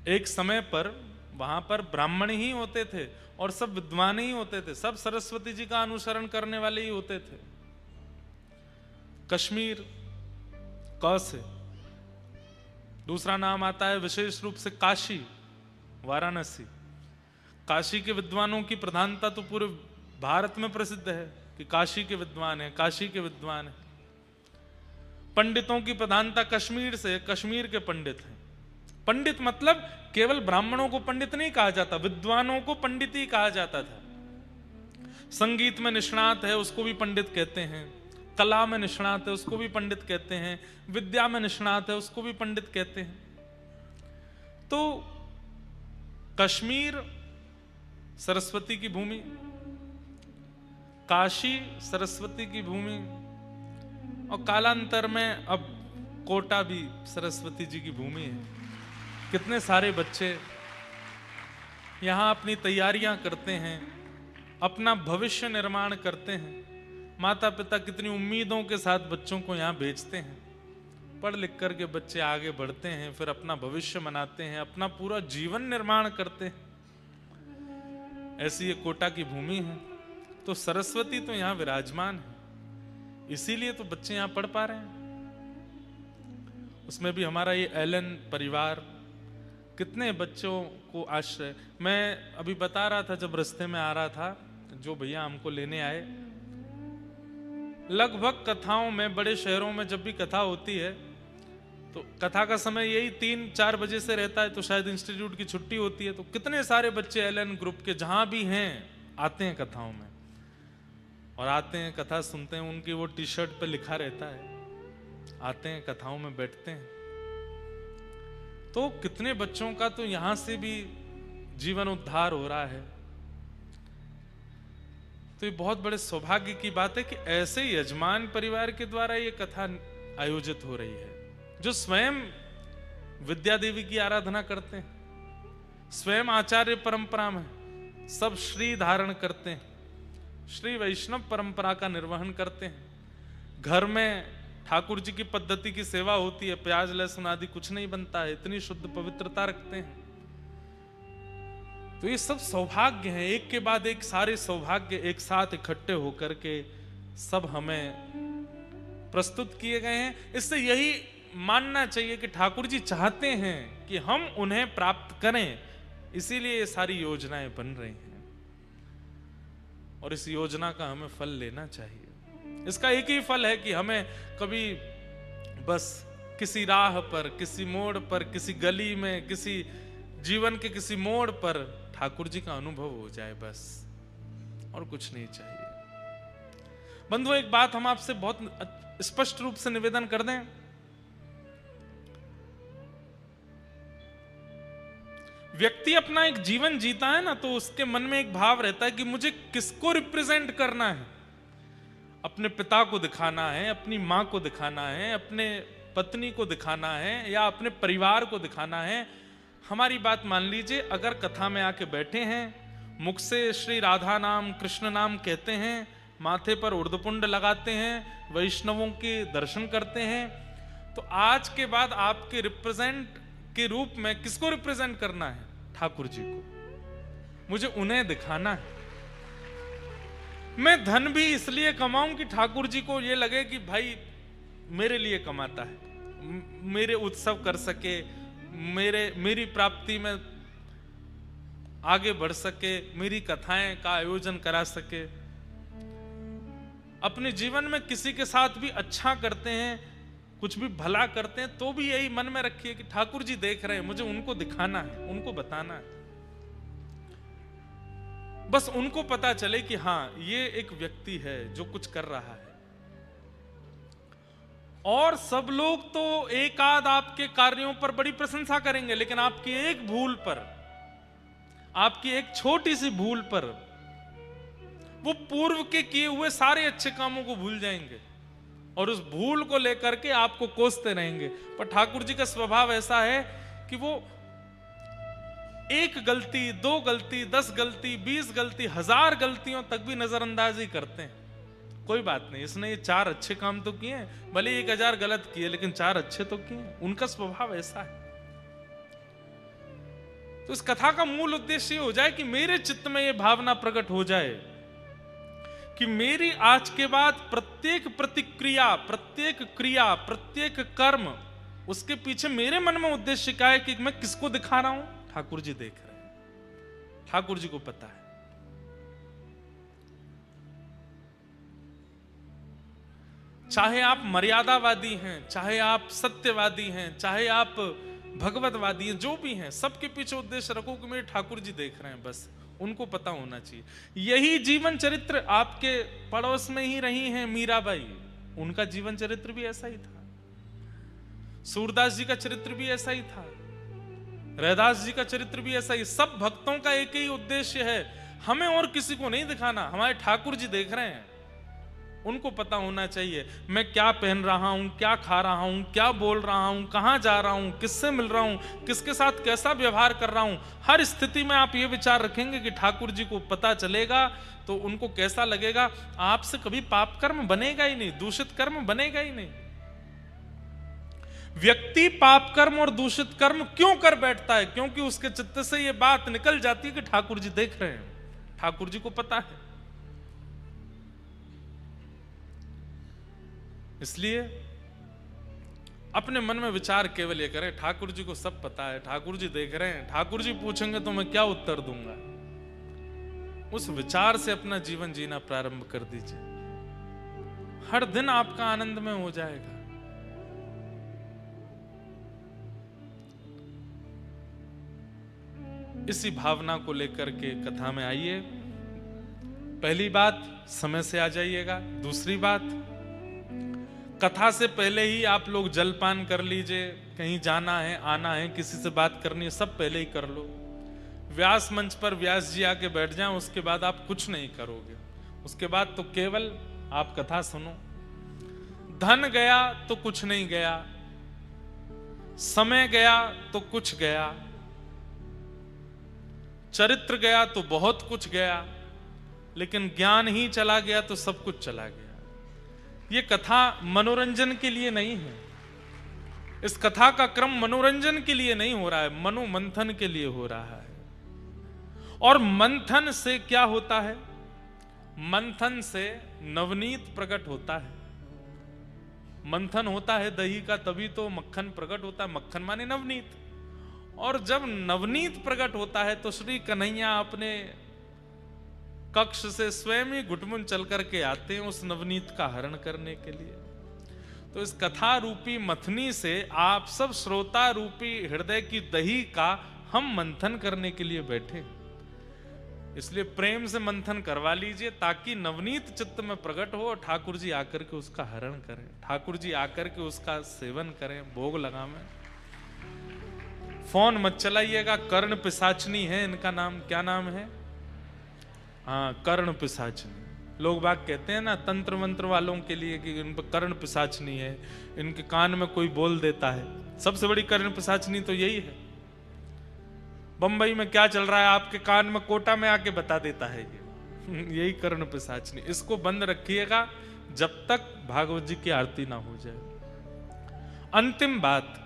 एक समय पर, वहां पर ब्राह्मण ही होते थे और सब विद्वान ही होते थे, सब सरस्वती जी का अनुसरण करने वाले ही होते थे। कश्मीर क से दूसरा नाम आता है विशेष रूप से काशी, वाराणसी। काशी के विद्वानों की प्रधानता तो पूरे भारत में प्रसिद्ध है कि काशी के विद्वान है, काशी के विद्वान है। पंडितों की प्रधानता कश्मीर से, कश्मीर के पंडित हैं। पंडित मतलब केवल ब्राह्मणों को पंडित नहीं कहा जाता, विद्वानों को पंडित ही कहा जाता था। संगीत में निष्णात है उसको भी पंडित कहते हैं, कला में निष्णात है उसको भी पंडित कहते हैं, विद्या में निष्णात है उसको भी पंडित कहते हैं। तो कश्मीर सरस्वती की भूमि, काशी सरस्वती की भूमि, और कालांतर में अब कोटा भी सरस्वती जी की भूमि है। कितने सारे बच्चे यहाँ अपनी तैयारियां करते हैं, अपना भविष्य निर्माण करते हैं। माता पिता कितनी उम्मीदों के साथ बच्चों को यहाँ भेजते हैं, पढ़ लिख करके बच्चे आगे बढ़ते हैं, फिर अपना भविष्य बनाते हैं, अपना पूरा जीवन निर्माण करते हैं। ऐसी ये कोटा की भूमि है। तो सरस्वती तो यहाँ विराजमान है, इसीलिए तो बच्चे यहाँ पढ़ पा रहे हैं। उसमें भी हमारा ये एलन परिवार कितने बच्चों को आश्रय। मैं अभी बता रहा था, जब रास्ते में आ रहा था, जो भैया हमको लेने आए, लगभग कथाओं में, बड़े शहरों में जब भी कथा होती है तो कथा का समय यही 3-4 बजे से रहता है, तो शायद इंस्टीट्यूट की छुट्टी होती है, तो कितने सारे बच्चे एलन ग्रुप के जहां भी हैं आते हैं कथाओं में। और आते हैं, कथा सुनते हैं, उनकी वो टी शर्ट पे लिखा रहता है, आते हैं, कथाओं में बैठते हैं। तो कितने बच्चों का तो यहां से भी जीवन उद्धार हो रहा है। तो ये बहुत बड़े सौभाग्य की बात है कि ऐसे यजमान परिवार के द्वारा ये कथा आयोजित हो रही है, जो स्वयं विद्या देवी की आराधना करते हैं, स्वयं आचार्य परंपरा में सब श्री धारण करते हैं, श्री वैष्णव परंपरा का निर्वहन करते हैं। घर में ठाकुर जी की पद्धति की सेवा होती है, प्याज लहसुन आदि कुछ नहीं बनता है, इतनी शुद्ध पवित्रता रखते हैं। तो ये सब सौभाग्य हैं, एक के बाद एक सारे सौभाग्य एक साथ इकट्ठे होकर के सब हमें प्रस्तुत किए गए हैं। इससे यही मानना चाहिए कि ठाकुर जी चाहते हैं कि हम उन्हें प्राप्त करें, इसीलिए ये सारी योजनाएं बन रही हैं और इस योजना का हमें फल लेना चाहिए। इसका एक ही फल है कि हमें कभी बस किसी राह पर, किसी मोड़ पर, किसी गली में, किसी जीवन के किसी मोड़ पर ठाकुर जी का अनुभव हो जाए, बस, और कुछ नहीं चाहिए। बंधुओं, एक बात हम आपसे बहुत स्पष्ट रूप से निवेदन कर दें, व्यक्ति अपना एक जीवन जीता है ना, तो उसके मन में एक भाव रहता है कि मुझे किसको रिप्रेजेंट करना है। अपने पिता को दिखाना है, अपनी मां को दिखाना है, अपने पत्नी को दिखाना है, या अपने परिवार को दिखाना है। हमारी बात मान लीजिए, अगर कथा में आके बैठे हैं, मुख से श्री राधा नाम, कृष्ण नाम कहते हैं, माथे पर उर्धपुंड लगाते हैं, वैष्णवों के दर्शन करते हैं, तो आज के बाद आपके रिप्रेजेंट के रूप में किसको रिप्रेजेंट करना है? ठाकुर जी को। मुझे उन्हें दिखाना है। मैं धन भी इसलिए कमाऊं कि ठाकुर जी को ये लगे कि भाई मेरे लिए कमाता है, मेरे उत्सव कर सके, मेरी प्राप्ति में आगे बढ़ सके, मेरी कथाएं का आयोजन करा सके। अपने जीवन में किसी के साथ भी अच्छा करते हैं, कुछ भी भला करते हैं, तो भी यही मन में रखिए कि ठाकुर जी देख रहे हैं, मुझे उनको दिखाना है, उनको बताना है। बस उनको पता चले कि हां, ये एक व्यक्ति है जो कुछ कर रहा है। और सब लोग तो एक आध आपके कार्यों पर बड़ी प्रशंसा करेंगे, लेकिन आपकी एक भूल पर, आपकी एक छोटी सी भूल पर वो पूर्व के किए हुए सारे अच्छे कामों को भूल जाएंगे और उस भूल को लेकर के आपको कोसते रहेंगे। पर ठाकुर जी का स्वभाव ऐसा है कि वो एक गलती, दो गलती, 10 गलती, 20 गलती, 1000 गलतियों तक भी नजरअंदाज ही करते हैं। कोई बात नहीं, इसने ये 4 अच्छे काम तो किए, भले 1000 गलत किए, लेकिन 4 अच्छे तो किए। उनका स्वभाव ऐसा है। तो इस कथा का मूल उद्देश्य ये हो जाए कि मेरे चित्त में ये भावना प्रकट हो जाए कि मेरी आज के बाद प्रत्येक प्रतिक्रिया, प्रत्येक क्रिया, प्रत्येक कर्म, उसके पीछे मेरे मन में उद्देश्य क्या है कि मैं किसको दिखा रहा हूं? ठाकुर जी देख रहे हैं, ठाकुर जी को पता है। चाहे आप मर्यादावादी हैं, चाहे आप सत्यवादी हैं, चाहे आप भगवतवादी हैं, जो भी हैं, सबके पीछे उद्देश्य रखो कि मेरे ठाकुर जी देख रहे हैं, बस उनको पता होना चाहिए। यही जीवन चरित्र आपके पड़ोस में ही रही हैं मीराबाई, उनका जीवन चरित्र भी ऐसा ही था। सूरदास जी का चरित्र भी ऐसा ही था, रैदास जी का चरित्र भी ऐसा ही। सब भक्तों का एक ही उद्देश्य है, हमें और किसी को नहीं दिखाना, हमारे ठाकुर जी देख रहे हैं, उनको पता होना चाहिए मैं क्या पहन रहा हूं, क्या खा रहा हूं, क्या बोल रहा हूं, कहां जा रहा हूं, किससे मिल रहा हूं, किसके साथ कैसा व्यवहार कर रहा हूं। हर स्थिति में आप ये विचार रखेंगे कि ठाकुर जी को पता चलेगा तो उनको कैसा लगेगा। आपसे कभी पाप कर्म बनेगा ही नहीं, दूषित कर्म बनेगा ही नहीं। व्यक्ति पाप कर्म और दूषित कर्म क्यों कर बैठता है? क्योंकि उसके चित्त से ये बात निकल जाती है कि ठाकुर जी देख रहे हैं, ठाकुर जी को पता है। इसलिए अपने मन में विचार केवल ये करें, ठाकुर जी को सब पता है, ठाकुर जी देख रहे हैं, ठाकुर जी पूछेंगे तो मैं क्या उत्तर दूंगा। उस विचार से अपना जीवन जीना प्रारंभ कर दीजिए, हर दिन आपका आनंदमय हो जाएगा। इसी भावना को लेकर के कथा में आइए। पहली बात, समय से आ जाइएगा। दूसरी बात, कथा से पहले ही आप लोग जलपान कर लीजिए। कहीं जाना है, आना है, किसी से बात करनी है, सब पहले ही कर लो। व्यास मंच पर व्यास जी आके बैठ जाएं, उसके बाद आप कुछ नहीं करोगे। उसके बाद तो केवल आप कथा सुनो। धन गया तो कुछ नहीं गया, समय गया तो कुछ गया, चरित्र गया तो बहुत कुछ गया, लेकिन ज्ञान ही चला गया तो सब कुछ चला गया। ये कथा मनोरंजन के लिए नहीं है। इस कथा का क्रम मनोरंजन के लिए नहीं हो रहा है, मनोमंथन के लिए हो रहा है। और मंथन से क्या होता है? मंथन से नवनीत प्रकट होता है। मंथन होता है दही का, तभी तो मक्खन प्रकट होता है। मक्खन माने नवनीत। और जब नवनीत प्रकट होता है तो श्री कन्हैया अपने कक्ष से स्वयं ही घुटमुन चल करके आते हैं उस नवनीत का हरण करने के लिए। तो इस कथा रूपी मथनी से आप सब श्रोता रूपी हृदय की दही का हम मंथन करने के लिए बैठे। इसलिए प्रेम से मंथन करवा लीजिए ताकि नवनीत चित्त में प्रकट हो और ठाकुर जी आकर के उसका हरण करें, ठाकुर जी आकर के उसका सेवन करें, भोग लगावें। फोन मत चलाइएगा, कर्ण पिशाचनी है इनका नाम। क्या नाम है? हाँ, कर्ण पिशाचनी। लोग बाग कहते हैं ना तंत्र मंत्र वालों के लिए कि इन पर कर्ण पिशाचनी है, इनके कान में कोई बोल देता है। सबसे बड़ी कर्ण पिशाचनी तो यही है। बंबई में क्या चल रहा है आपके कान में कोटा में आके बता देता है ये यही कर्ण पिशाचनी। इसको बंद रखिएगा जब तक भागवत जी की आरती ना हो जाए। अंतिम बात,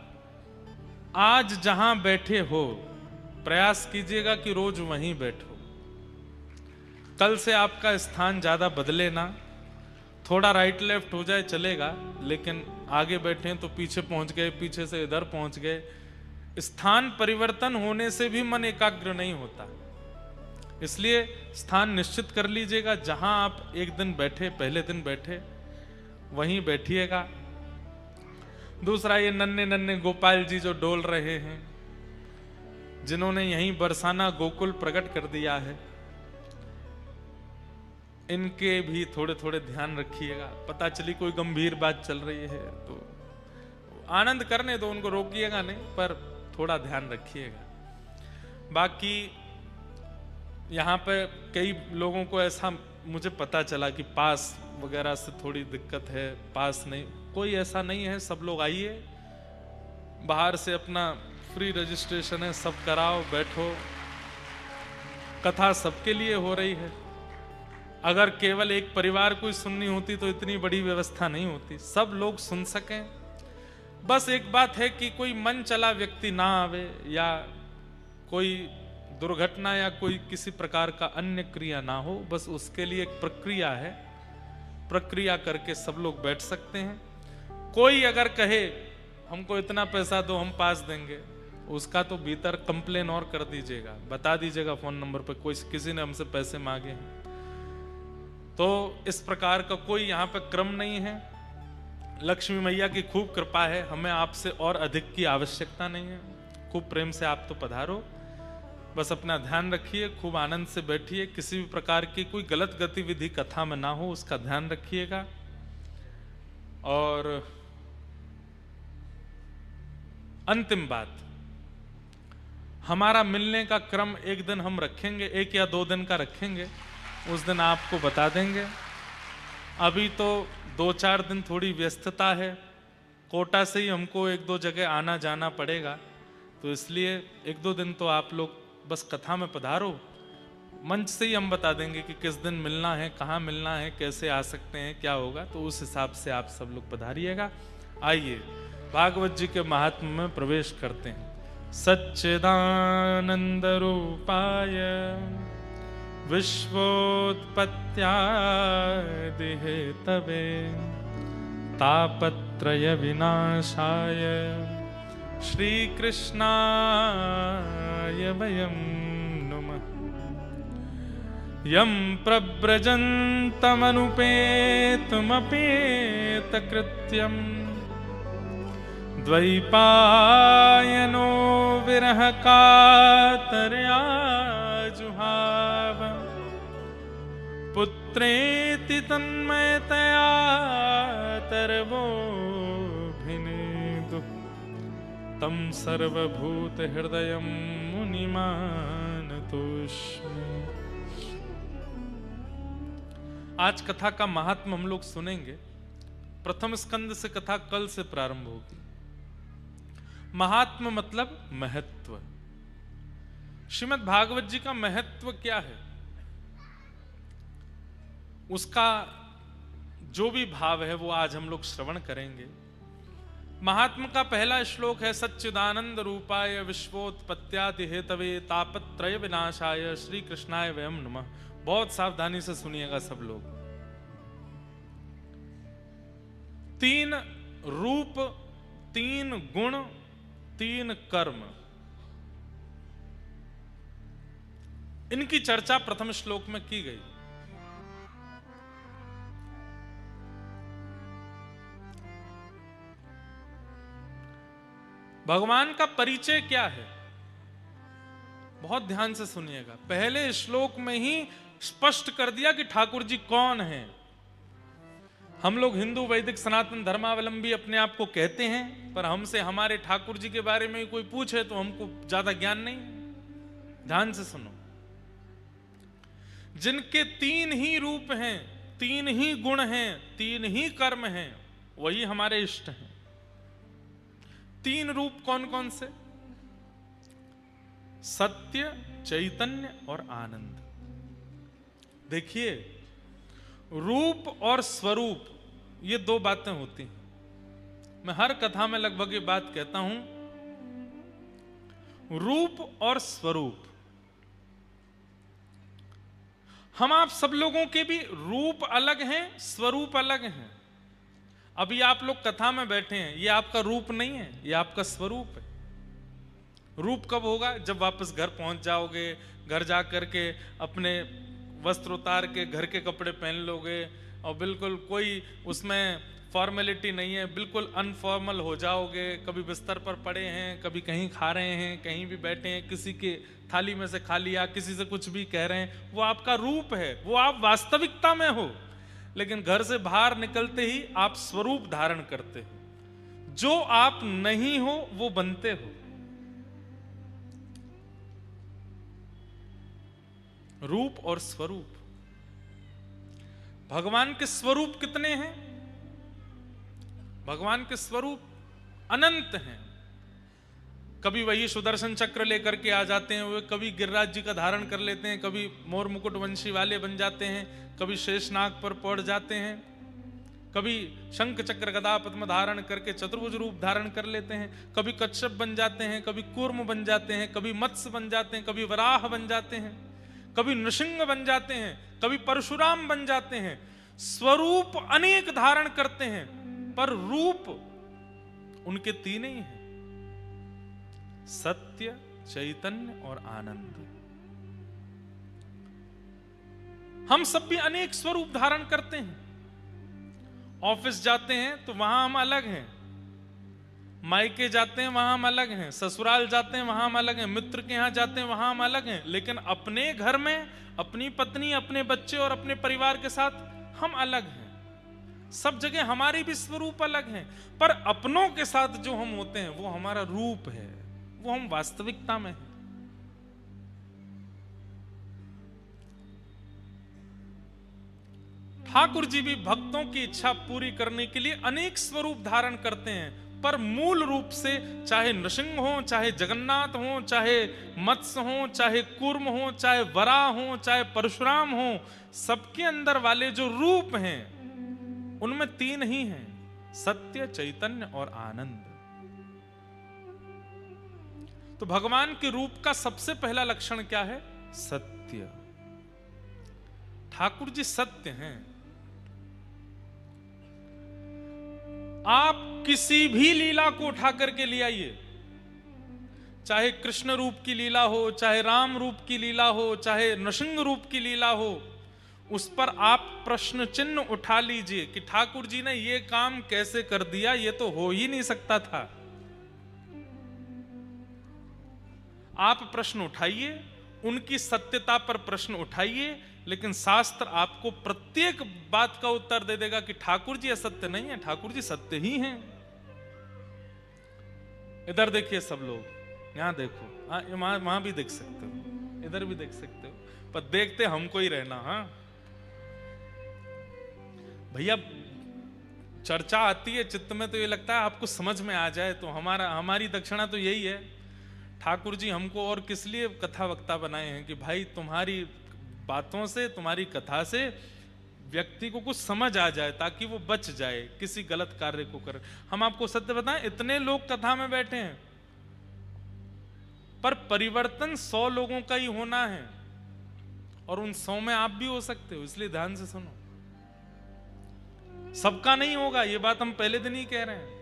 आज जहां बैठे हो प्रयास कीजिएगा कि रोज वहीं बैठो। कल से आपका स्थान ज्यादा बदले ना, थोड़ा राइट लेफ्ट हो जाए चलेगा, लेकिन आगे बैठे तो पीछे पहुंच गए, पीछे से इधर पहुंच गए। स्थान परिवर्तन होने से भी मन एकाग्र नहीं होता। इसलिए स्थान निश्चित कर लीजिएगा, जहां आप एक दिन बैठे, पहले दिन बैठे, वहीं बैठिएगा। दूसरा, ये नन्हे नन्हे गोपाल जी जो डोल रहे हैं, जिन्होंने यहीं बरसाना गोकुल प्रकट कर दिया है, इनके भी थोड़े थोड़े ध्यान रखिएगा। पता चली कोई गंभीर बात चल रही है तो आनंद करने दो, उनको रोकिएगा नहीं, पर थोड़ा ध्यान रखिएगा। बाकी यहाँ पे कई लोगों को ऐसा मुझे पता चला कि पास वगैरह से थोड़ी दिक्कत है, पास नहीं, कोई ऐसा नहीं है। सब लोग आइए, बाहर से अपना फ्री रजिस्ट्रेशन है, सब कराओ, बैठो। कथा सबके लिए हो रही है। अगर केवल एक परिवार को सुननी होती तो इतनी बड़ी व्यवस्था नहीं होती, सब लोग सुन सकें। बस एक बात है कि कोई मन चला व्यक्ति ना आवे, या कोई दुर्घटना या कोई किसी प्रकार का अन्य क्रिया ना हो, बस उसके लिए एक प्रक्रिया है। प्रक्रिया करके सब लोग बैठ सकते हैं। कोई अगर कहे हमको इतना पैसा दो हम पास देंगे, उसका तो भीतर कंप्लेन और कर दीजिएगा, बता दीजिएगा फोन नंबर पर कोई किसी ने हमसे पैसे मांगे हैं। तो इस प्रकार का कोई यहाँ पे क्रम नहीं है। लक्ष्मी मैया की खूब कृपा है, हमें आपसे और अधिक की आवश्यकता नहीं है। खूब प्रेम से आप तो पधारो, बस अपना ध्यान रखिए, खूब आनंद से बैठिए। किसी भी प्रकार की कोई गलत गतिविधि कथा में ना हो, उसका ध्यान रखिएगा। और अंतिम बात, हमारा मिलने का क्रम एक दिन हम रखेंगे, 1 या 2 दिन का रखेंगे, उस दिन आपको बता देंगे। अभी तो 2-4 दिन थोड़ी व्यस्तता है, कोटा से ही हमको 1-2 जगह आना जाना पड़ेगा, तो इसलिए 1-2 दिन तो आप लोग बस कथा में पधारो। मंच से ही हम बता देंगे कि किस दिन मिलना है, कहाँ मिलना है, कैसे आ सकते हैं, क्या होगा, तो उस हिसाब से आप सब लोग पधारिएगा। आइए भागवत जी के महात्म्य में प्रवेश करते हैं। सच्चिदानंद रूपाय विश्वोत्पत्त्यादि हेतवे तापत्रय विनाशाय श्रीकृष्णाय वयं नुमः। यं प्रव्रजन्तमनुपेतमपेतकृत्यं द्वैपायनो विरह कातर्या जुहाव। पुत्रेति तन्मयतया तरवोऽभिनेदुः तं सर्वभूत हृदयं मुनिमानतोऽस्मि। आज कथा का महात्म हम लोग सुनेंगे। प्रथम स्कंद से कथा कल से प्रारंभ होगी। महात्म मतलब महत्व। श्रीमद् भागवत जी का महत्व क्या है, उसका जो भी भाव है वो आज हम लोग श्रवण करेंगे। महात्म का पहला श्लोक है सच्चिदानंद रूपाय विश्वोत्पत्त्यादि हेतवे तापत्रय विनाशाय श्री कृष्णाय वयम नमः। बहुत सावधानी से सुनिएगा सब लोग। 3 रूप, 3 गुण, 3 कर्म, इनकी चर्चा प्रथम श्लोक में की गई। भगवान का परिचय क्या है, बहुत ध्यान से सुनिएगा। पहले श्लोक में ही स्पष्ट कर दिया कि ठाकुर जी कौन हैं। हम लोग हिंदू वैदिक सनातन धर्मावलंबी अपने आप को कहते हैं, पर हमसे हमारे ठाकुर जी के बारे में कोई पूछे तो हमको ज्यादा ज्ञान नहीं। ध्यान से सुनो। जिनके 3 ही रूप हैं, 3 ही गुण हैं, 3 ही कर्म हैं, वही हमारे इष्ट हैं। 3 रूप कौन कौन से? सत्य, चैतन्य और आनंद। देखिए, रूप और स्वरूप ये 2 बातें होती हैं। मैं हर कथा में लगभग ये बात कहता हूं, रूप और स्वरूप। हम आप सब लोगों के भी रूप अलग हैं, स्वरूप अलग हैं। अभी आप लोग कथा में बैठे हैं, ये आपका रूप नहीं है, ये आपका स्वरूप है। रूप कब होगा? जब वापस घर पहुंच जाओगे, घर जा करके अपने वस्त्र उतार के घर के कपड़े पहन लोगे और बिल्कुल कोई उसमें फॉर्मेलिटी नहीं है, बिल्कुल अनफॉर्मल हो जाओगे। कभी बिस्तर पर पड़े हैं, कभी कहीं खा रहे हैं, कहीं भी बैठे हैं, किसी के थाली में से खा लिया, किसी से कुछ भी कह रहे हैं, वो आपका रूप है, वो आप वास्तविकता में हो। लेकिन घर से बाहर निकलते ही आप स्वरूप धारण करते हो। जो आप नहीं हो वो बनते हो। रूप और स्वरूप। भगवान के स्वरूप कितने हैं? भगवान के स्वरूप अनंत हैं। कभी वही सुदर्शन चक्र लेकर के आ जाते हैं, वे कभी गिरिराज जी का धारण कर लेते हैं, कभी मोर मुकुट वंशी वाले बन जाते हैं, कभी शेषनाग पर पड़ जाते हैं, कभी शंख चक्र गदा पद्म धारण करके चतुर्भुज रूप धारण कर लेते हैं, कभी कच्छप बन जाते हैं, कभी कूर्म बन जाते हैं, कभी मत्स्य बन जाते हैं, कभी वराह बन जाते हैं, कभी नृसिंह बन जाते हैं, कभी परशुराम बन जाते हैं। स्वरूप अनेक धारण करते हैं, पर रूप उनके 3 ही हैं, सत्य, चैतन्य और आनंद। हम सब भी अनेक स्वरूप धारण करते हैं। ऑफिस जाते हैं तो वहां हम अलग हैं, मायके जाते हैं वहां हम अलग हैं, ससुराल जाते हैं वहां हम अलग हैं, मित्र के यहां जाते हैं वहां हम अलग हैं। लेकिन अपने घर में अपनी पत्नी, अपने बच्चे और अपने परिवार के साथ हम अलग हैं। सब जगह हमारी भी स्वरूप अलग हैं, पर अपनों के साथ जो हम होते हैं वो हमारा रूप है, वो हम वास्तविकता में हैं। ठाकुर जी भी भक्तों की इच्छा पूरी करने के लिए अनेक स्वरूप धारण करते हैं, पर मूल रूप से चाहे नृसिंह हो, चाहे जगन्नाथ हो, चाहे मत्स्य हो, चाहे कूर्म हो, चाहे वराह हो, चाहे परशुराम हो, सबके अंदर वाले जो रूप हैं उनमें 3 ही हैं, सत्य, चैतन्य और आनंद। तो भगवान के रूप का सबसे पहला लक्षण क्या है? सत्य। ठाकुर जी सत्य हैं। आप किसी भी लीला को उठा करके ले आइए, चाहे कृष्ण रूप की लीला हो, चाहे राम रूप की लीला हो, चाहे नृसिंह रूप की लीला हो, उस पर आप प्रश्न चिन्ह उठा लीजिए कि ठाकुर जी ने ये काम कैसे कर दिया, ये तो हो ही नहीं सकता था। आप प्रश्न उठाइए, उनकी सत्यता पर प्रश्न उठाइए, लेकिन शास्त्र आपको प्रत्येक बात का उत्तर दे देगा कि ठाकुर जी असत्य नहीं है, ठाकुर जी सत्य ही हैं। इधर देखिए सब लोग, यहां देखो, वहां भी देख सकते हो, इधर भी देख सकते हो, पर देखते हमको ही रहना। हाँ भैया, चर्चा आती है चित्त में तो ये लगता है आपको समझ में आ जाए, तो हमारी दक्षिणा तो यही है। ठाकुर जी हमको और किस लिए कथा वक्ता बनाए हैं कि भाई तुम्हारी बातों से, तुम्हारी कथा से व्यक्ति को कुछ समझ आ जाए, ताकि वो बच जाए किसी गलत कार्य को कर। हम आपको सत्य बताएं, इतने लोग कथा में बैठे हैं, पर परिवर्तन 100 लोगों का ही होना है, और उन 100 में आप भी हो सकते हो, इसलिए ध्यान से सुनो। सबका नहीं होगा, ये बात हम पहले दिन ही कह रहे हैं।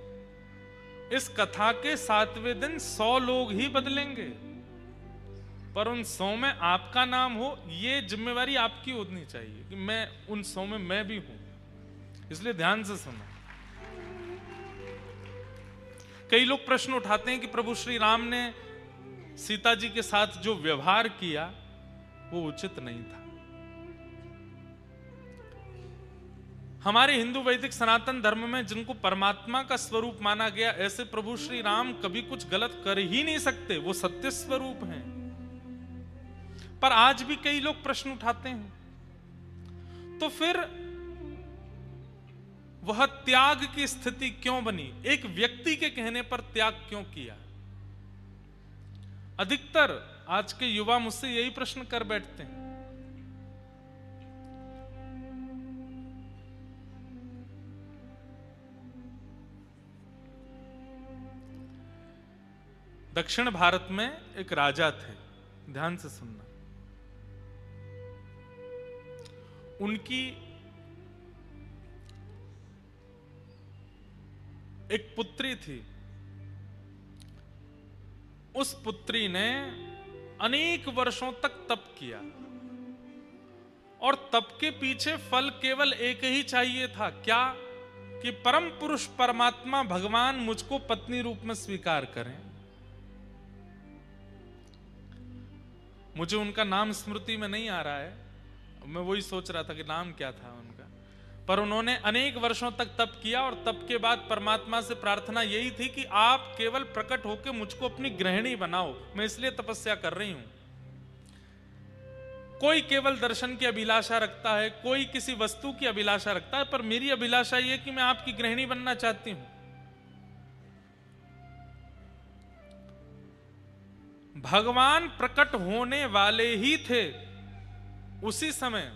इस कथा के 7वें दिन 100 लोग ही बदलेंगे, पर उन 100 में आपका नाम हो, ये जिम्मेवारी आपकी होनी चाहिए कि मैं उन 100 में मैं भी हूं। इसलिए ध्यान से सुनो। कई लोग प्रश्न उठाते हैं कि प्रभु श्री राम ने सीता जी के साथ जो व्यवहार किया वो उचित नहीं था। हमारे हिंदू वैदिक सनातन धर्म में जिनको परमात्मा का स्वरूप माना गया, ऐसे प्रभु श्री राम कभी कुछ गलत कर ही नहीं सकते, वो सत्य स्वरूप हैं। पर आज भी कई लोग प्रश्न उठाते हैं, तो फिर वह त्याग की स्थिति क्यों बनी? एक व्यक्ति के कहने पर त्याग क्यों किया? अधिकतर आज के युवा मुझसे यही प्रश्न कर बैठते हैं। दक्षिण भारत में एक राजा थे, ध्यान से सुनना। उनकी एक पुत्री थी। उस पुत्री ने अनेक वर्षों तक तप किया, और तप के पीछे फल केवल एक ही चाहिए था, क्या? कि परम पुरुष परमात्मा भगवान मुझको पत्नी रूप में स्वीकार करें। मुझे उनका नाम स्मृति में नहीं आ रहा है, मैं वही सोच रहा था कि नाम क्या था उनका। पर उन्होंने अनेक वर्षों तक तप किया, और तप के बाद परमात्मा से प्रार्थना यही थी कि आप केवल प्रकट होकर मुझको अपनी गृहिणी बनाओ, मैं इसलिए तपस्या कर रही हूं। कोई केवल दर्शन की अभिलाषा रखता है, कोई किसी वस्तु की अभिलाषा रखता है, पर मेरी अभिलाषा यह कि मैं आपकी गृहिणी बनना चाहती हूं। भगवान प्रकट होने वाले ही थे। उसी समय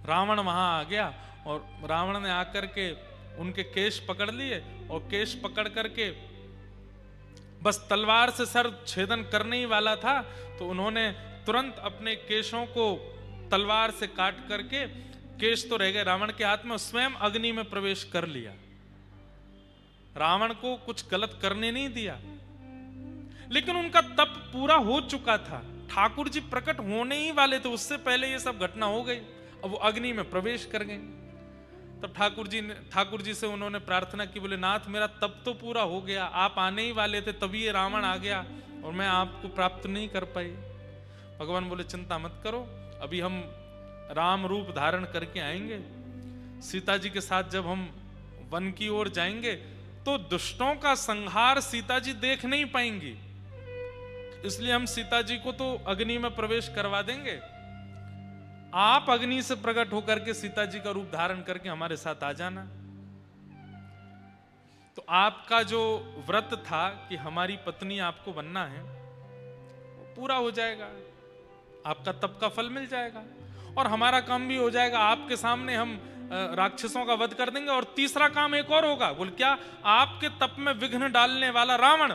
रावण वहां आ गया, और रावण ने आकर के उनके केश पकड़ लिए, और केश पकड़ करके बस तलवार से सर छेदन करने ही वाला था, तो उन्होंने तुरंत अपने केशों को तलवार से काट करके, केश तो रह गए रावण के हाथ में, स्वयं अग्नि में प्रवेश कर लिया। रावण को कुछ गलत करने नहीं दिया, लेकिन उनका तप पूरा हो चुका था। ठाकुर जी प्रकट होने ही वाले थे, उससे पहले ये सब घटना हो गई। अब वो अग्नि में प्रवेश कर गए। तब ठाकुर जी से उन्होंने प्रार्थना की, बोले नाथ मेरा तप तो पूरा हो गया, आप आने ही वाले थे, तभी ये रावण आ गया और मैं आपको प्राप्त नहीं कर पाई। भगवान बोले चिंता मत करो, अभी हम राम रूप धारण करके आएंगे। सीता जी के साथ जब हम वन की ओर जाएंगे तो दुष्टों का संहार सीता जी देख नहीं पाएंगी, इसलिए हम सीता जी को तो अग्नि में प्रवेश करवा देंगे। आप अग्नि से प्रकट होकर के सीता जी का रूप धारण करके हमारे साथ आ जाना। तो आपका जो व्रत था कि हमारी पत्नी आपको बनना है, वो पूरा हो जाएगा, आपका तप का फल मिल जाएगा, और हमारा काम भी हो जाएगा। आपके सामने हम राक्षसों का वध कर देंगे। और तीसरा काम एक और होगा। बोल क्या? आपके तप में विघ्न डालने वाला रावण,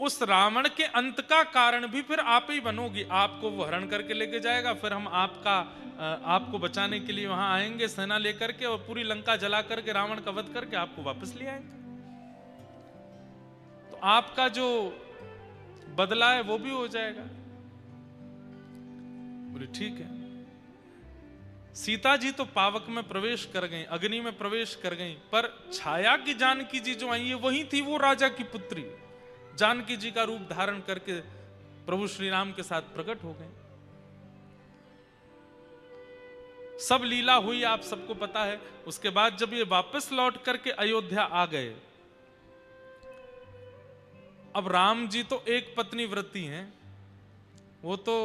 उस रावण के अंत का कारण भी फिर आप ही बनोगी। आपको वो हरण करके लेके जाएगा, फिर हम आपको बचाने के लिए वहां आएंगे सेना लेकर के, और पूरी लंका जला करके रावण का वध करके आपको वापस ले आएंगे। तो आपका जो बदला है वो भी हो जाएगा। बोले ठीक है। सीता जी तो पावक में प्रवेश कर गई, अग्नि में प्रवेश कर गई, पर छाया की जानकी जी जो आई है वही थी वो राजा की पुत्री। जानकी जी का रूप धारण करके प्रभु श्री राम के साथ प्रकट हो गए। सब लीला हुई, आप सबको पता है। उसके बाद जब ये वापस लौट करके अयोध्या आ गए, अब राम जी तो एक पत्नी व्रती हैं, वो तो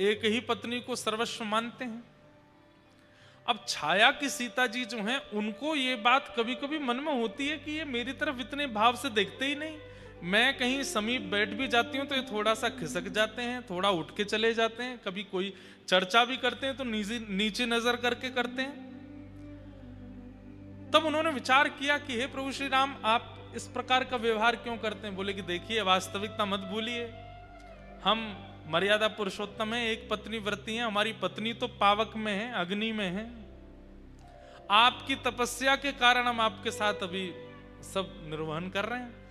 एक ही पत्नी को सर्वस्व मानते हैं। अब छाया की सीता जी जो हैं, उनको ये बात कभी कभी मन में होती है कि ये मेरी तरफ इतने भाव से देखते ही नहीं। मैं कहीं समीप बैठ भी जाती हूं तो ये थोड़ा सा खिसक जाते हैं, थोड़ा उठ के चले जाते हैं, कभी कोई चर्चा भी करते हैं तो नीचे नजर करके करते हैं। तब उन्होंने विचार किया कि हे प्रभु श्री राम, आप इस प्रकार का व्यवहार क्यों करते हैं? बोले कि देखिए, वास्तविकता मत भूलिए, हम मर्यादा पुरुषोत्तम है, एक पत्नी व्रती है, हमारी पत्नी तो पावक में है, अग्नि में है। आपकी तपस्या के कारण हम आपके साथ अभी सब निर्वहन कर रहे हैं।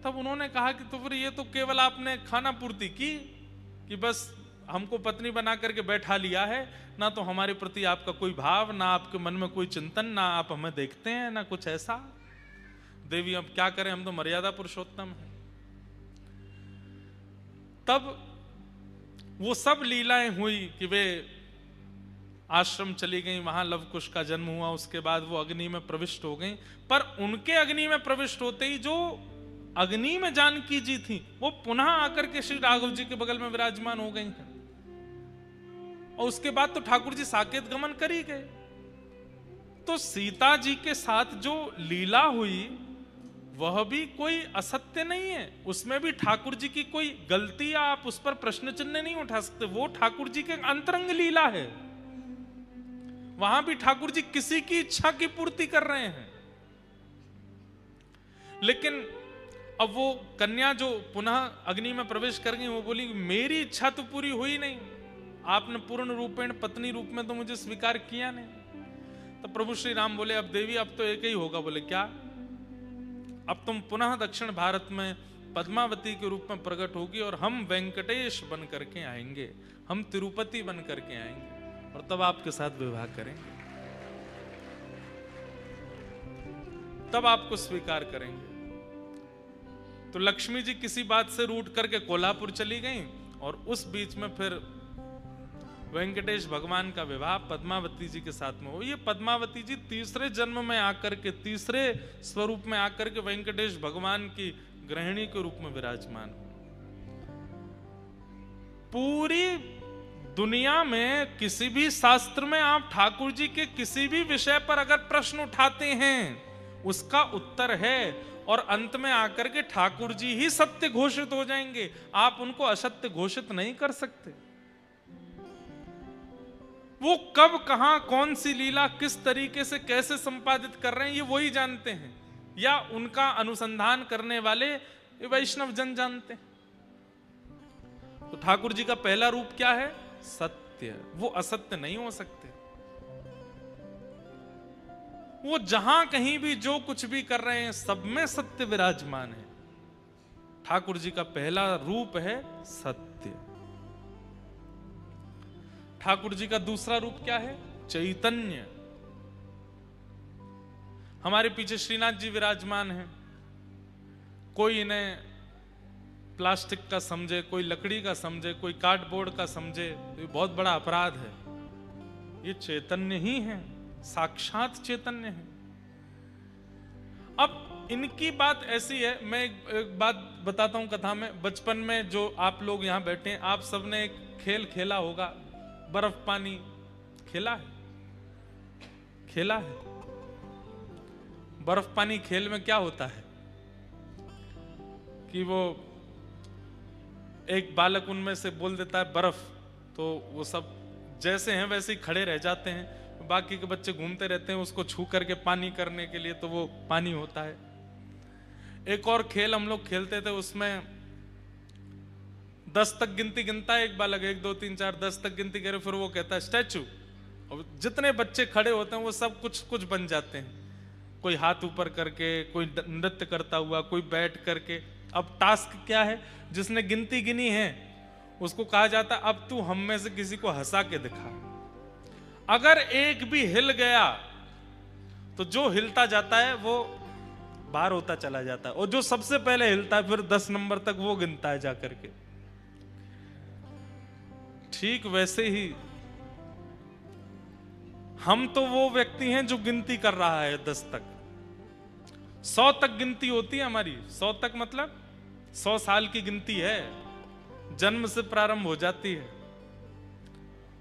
तब उन्होंने कहा कि तो फिर ये तो केवल आपने खाना पूर्ति की कि बस हमको पत्नी बना करके बैठा लिया है, ना तो हमारे प्रति आपका कोई भाव, ना आपके मन में कोई चिंतन, ना आप हमें देखते हैं, ना कुछ ऐसा। देवी अब क्या करें, हम तो मर्यादा पुरुषोत्तम हैं। तब वो सब लीलाएं हुई कि वे आश्रम चली गई, वहां लवकुश का जन्म हुआ, उसके बाद वो अग्नि में प्रविष्ट हो गई। पर उनके अग्नि में प्रविष्ट होते ही जो अग्नि में जानकी जी थी, वो पुनः आकर के श्री राघव जी के बगल में विराजमान हो गई हैं। और उसके बाद तो ठाकुर जी साकेत गमन कर ही गए। तो सीता जी के साथ जो लीला हुई वह भी कोई असत्य नहीं है, उसमें भी ठाकुर जी की कोई गलती या आप उस पर प्रश्न चिन्ह नहीं उठा सकते। वो ठाकुर जी के अंतरंग लीला है, वहां भी ठाकुर जी किसी की इच्छा की पूर्ति कर रहे हैं। लेकिन अब वो कन्या जो पुनः अग्नि में प्रवेश कर गई, वो बोली मेरी इच्छा तो पूरी हुई नहीं, आपने पूर्ण रूपेण पत्नी रूप में तो मुझे स्वीकार किया नहीं। तो प्रभु श्री राम बोले अब देवी अब तो एक ही होगा। बोले क्या? अब तुम पुनः दक्षिण भारत में पद्मावती के रूप में प्रकट होगी और हम वेंकटेश बन करके आएंगे, हम तिरुपति बन करके आएंगे और तब आपके साथ विवाह करेंगे, तब आपको स्वीकार करेंगे। तो लक्ष्मी जी किसी बात से रूठ करके कोल्हापुर चली गई और उस बीच में फिर वेंकटेश भगवान का विवाह पद्मावती जी के साथ में हो। ये पद्मावती जी तीसरे जन्म में आकर के, तीसरे स्वरूप में आकर के वेंकटेश भगवान की गृहिणी के रूप में विराजमान हो। पूरी दुनिया में किसी भी शास्त्र में आप ठाकुर जी के किसी भी विषय पर अगर प्रश्न उठाते हैं, उसका उत्तर है और अंत में आकर के ठाकुर जी ही सत्य घोषित हो जाएंगे। आप उनको असत्य घोषित नहीं कर सकते। वो कब, कहां, कौन सी लीला किस तरीके से कैसे संपादित कर रहे हैं, ये वही जानते हैं, या उनका अनुसंधान करने वाले वैष्णव जन जानते हैं। तो ठाकुर जी का पहला रूप क्या है? सत्य। वो असत्य नहीं हो सकते। वो जहां कहीं भी जो कुछ भी कर रहे हैं, सब में सत्य विराजमान है। ठाकुर जी का पहला रूप है सत्य। ठाकुर जी का दूसरा रूप क्या है? चैतन्य। हमारे पीछे श्रीनाथ जी विराजमान हैं। कोई इन्हें प्लास्टिक का समझे, कोई लकड़ी का समझे, कोई कार्डबोर्ड का समझे, तो ये बहुत बड़ा अपराध है। ये चैतन्य ही है, साक्षात चैतन्य है। अब इनकी बात ऐसी है, मैं एक बात बताता हूं कथा में। बचपन में जो आप लोग यहां बैठे हैं, आप सबने एक खेल खेला होगा, बर्फ पानी खेला है? खेला है? बर्फ पानी खेल में क्या होता है कि वो एक बालक उनमें से बोल देता है बर्फ, तो वो सब जैसे हैं वैसे ही खड़े रह जाते हैं। बाकी के बच्चे घूमते रहते हैं उसको छू करके पानी करने के लिए, तो वो पानी होता है। एक और खेल हम लोग खेलते थे, उसमें 10 तक गिनती गिनता है एक बालक, 1 2 3 4 10 तक गिनती करे, फिर वो कहता है स्टैचू। और जितने बच्चे खड़े होते हैं वो सब कुछ कुछ बन जाते हैं। कोई हाथ ऊपर करके, कोई नृत्य करता हुआ, कोई बैठ करके। अब टास्क क्या है? जिसने गिनती गिनी है उसको कहा जाता है अब तू हम में से किसी को हंसा के दिखा। अगर एक भी हिल गया तो जो हिलता जाता है वो बाहर होता चला जाता है, और जो सबसे पहले हिलता है फिर 10 नंबर तक वो गिनता है जाकर के। ठीक वैसे ही हम तो वो व्यक्ति हैं जो गिनती कर रहा है 10 तक। 100 तक गिनती होती है हमारी। 100 तक मतलब 100 साल की गिनती है, जन्म से प्रारंभ हो जाती है।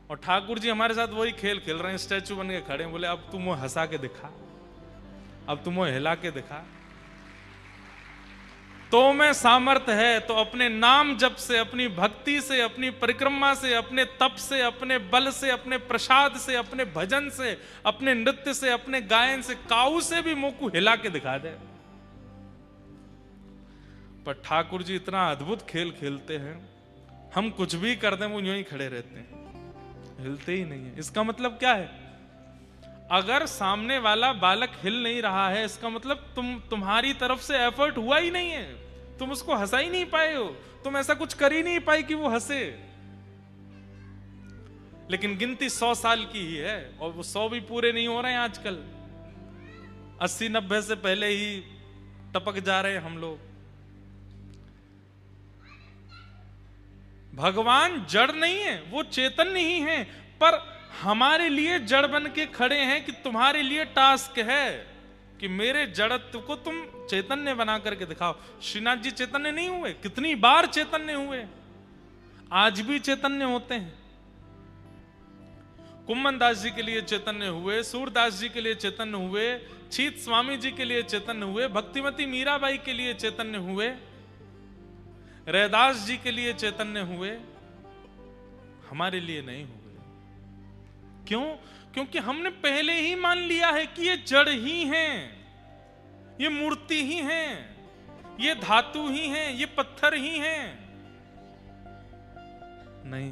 और ठाकुर जी हमारे साथ वही खेल खेल रहे हैं, स्टैचू बन के खड़े हैं, बोले अब तुम वो हंसा के दिखा, अब तुम वो हिला के दिखा। तो में सामर्थ है तो अपने नाम जप से, अपनी भक्ति से, अपनी परिक्रमा से, अपने तप से, अपने बल से, अपने प्रसाद से, अपने भजन से, अपने नृत्य से, अपने गायन से, काऊ से भी मुंह को हिला के दिखा दे। पर ठाकुर जी इतना अद्भुत खेल खेलते हैं, हम कुछ भी कर दें वो यूं ही खड़े रहते हैं, हिलते ही नहीं है। इसका मतलब क्या है? अगर सामने वाला बालक हिल नहीं रहा है, इसका मतलब तुम्हारी तरफ से एफर्ट हुआ ही नहीं है, तुम उसको हंसा ही नहीं पाए हो, तुम ऐसा कुछ कर ही नहीं पाए कि वो हंसे। लेकिन गिनती 100 साल की ही है और वो 100 भी पूरे नहीं हो रहे हैं आजकल। 80-90 से पहले ही टपक जा रहे हैं हम लोग। भगवान जड़ नहीं है, वो चैतन्य ही है, पर हमारे लिए जड़ बन के खड़े हैं कि तुम्हारे लिए टास्क है कि मेरे जड़त्व को तुम चैतन्य बना करके दिखाओ। श्रीनाथ जी चैतन्य नहीं हुए? कितनी बार चैतन्य हुए, आज भी चैतन्य होते हैं। कुम्मन दास जी के लिए चैतन्य हुए, सूरदास जी के लिए चैतन्य हुए, छीत स्वामी जी के लिए चैतन्य हुए, भक्तिमती मीराबाई के लिए चैतन्य हुए, रैदास जी के लिए चैतन्य हुए, हमारे लिए नहीं हुए। क्यों? क्योंकि हमने पहले ही मान लिया है कि ये जड़ ही हैं, ये मूर्ति ही हैं, ये धातु ही हैं, ये पत्थर ही हैं। नहीं,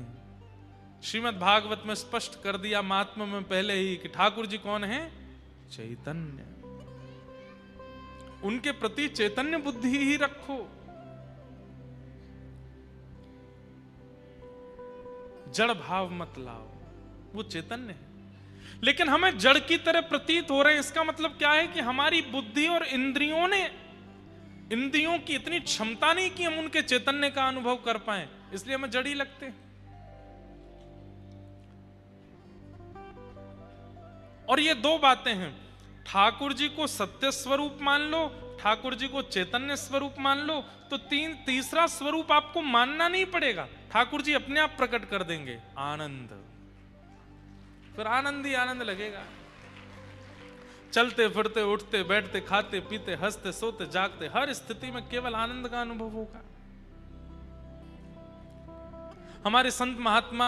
श्रीमद् भागवत में स्पष्ट कर दिया महात्मा में पहले ही कि ठाकुर जी कौन है? चैतन्य। उनके प्रति चैतन्य बुद्धि ही रखो। जड़ भाव मत लाओ, वो चैतन्य है। लेकिन हमें जड़ की तरह प्रतीत हो रहे हैं। इसका मतलब क्या है कि हमारी बुद्धि और इंद्रियों की इतनी क्षमता नहीं कि हम उनके चैतन्य का अनुभव कर पाए, इसलिए हमें जड़ ही लगते हैं। और ये दो बातें हैं, ठाकुर जी को सत्य स्वरूप मान लो, ठाकुर जी को चैतन्य स्वरूप मान लो, तो तीसरा स्वरूप आपको मानना नहीं पड़ेगा, ठाकुर जी अपने आप प्रकट कर देंगे, आनंद। फिर आनंद ही आनंद लगेगा। चलते फिरते, उठते बैठते, खाते पीते, हंसते सोते जागते, हर स्थिति में केवल आनंद का अनुभव होगा। हमारे संत महात्मा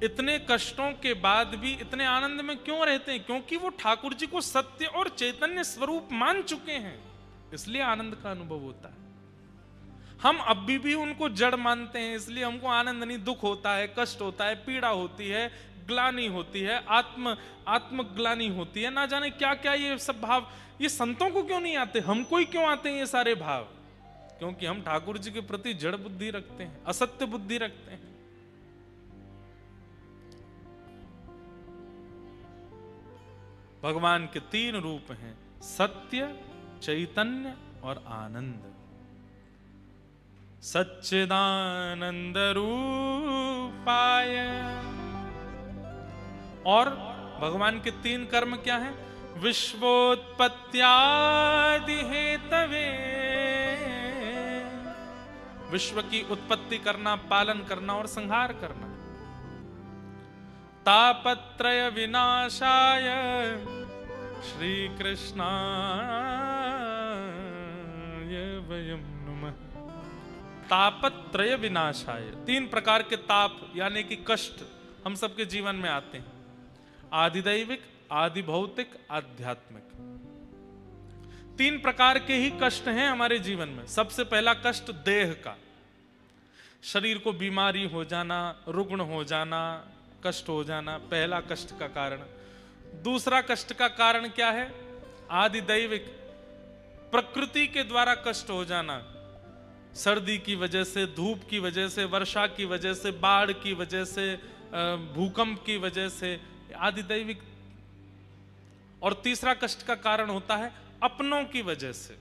इतने कष्टों के बाद भी इतने आनंद में क्यों रहते हैं? क्योंकि वो ठाकुर जी को सत्य और चैतन्य स्वरूप मान चुके हैं, इसलिए आनंद का अनुभव होता है। हम अभी भी उनको जड़ मानते हैं, इसलिए हमको आनंद नहीं, दुख होता है, कष्ट होता है, पीड़ा होती है, ग्लानि होती है, आत्मग्लानि होती है, ना जाने क्या क्या ये सब भाव। ये संतों को क्यों नहीं आते, हमको ही क्यों आते हैं ये सारे भाव? क्योंकि हम ठाकुर जी के प्रति जड़ बुद्धि रखते हैं, असत्य बुद्धि रखते हैं। भगवान के 3 रूप हैं, सत्य, चैतन्य और आनंद। सच्चिदानंद रूपाय। और भगवान के 3 कर्म क्या हैं? विश्वोत्पत्त्यादि हेतवे, विश्व की उत्पत्ति करना, पालन करना और संहार करना। तापत्रय विनाशाय श्री कृष्णाय वयं नमः। तापत्रय विनाशाय, 3 प्रकार के ताप यानी कि कष्ट हम सबके जीवन में आते हैं, आदिदैविक, आदि भौतिक, आध्यात्मिक। 3 प्रकार के ही कष्ट हैं हमारे जीवन में। सबसे पहला कष्ट देह का, शरीर को बीमारी हो जाना, रुग्ण हो जाना, कष्ट हो जाना, पहला कष्ट का कारण। दूसरा कष्ट का कारण क्या है? आदिदैविक, प्रकृति के द्वारा कष्ट हो जाना, सर्दी की वजह से, धूप की वजह से, वर्षा की वजह से, बाढ़ की वजह से, भूकंप की वजह से, आदिदैविक। और तीसरा कष्ट का कारण होता है अपनों की वजह से,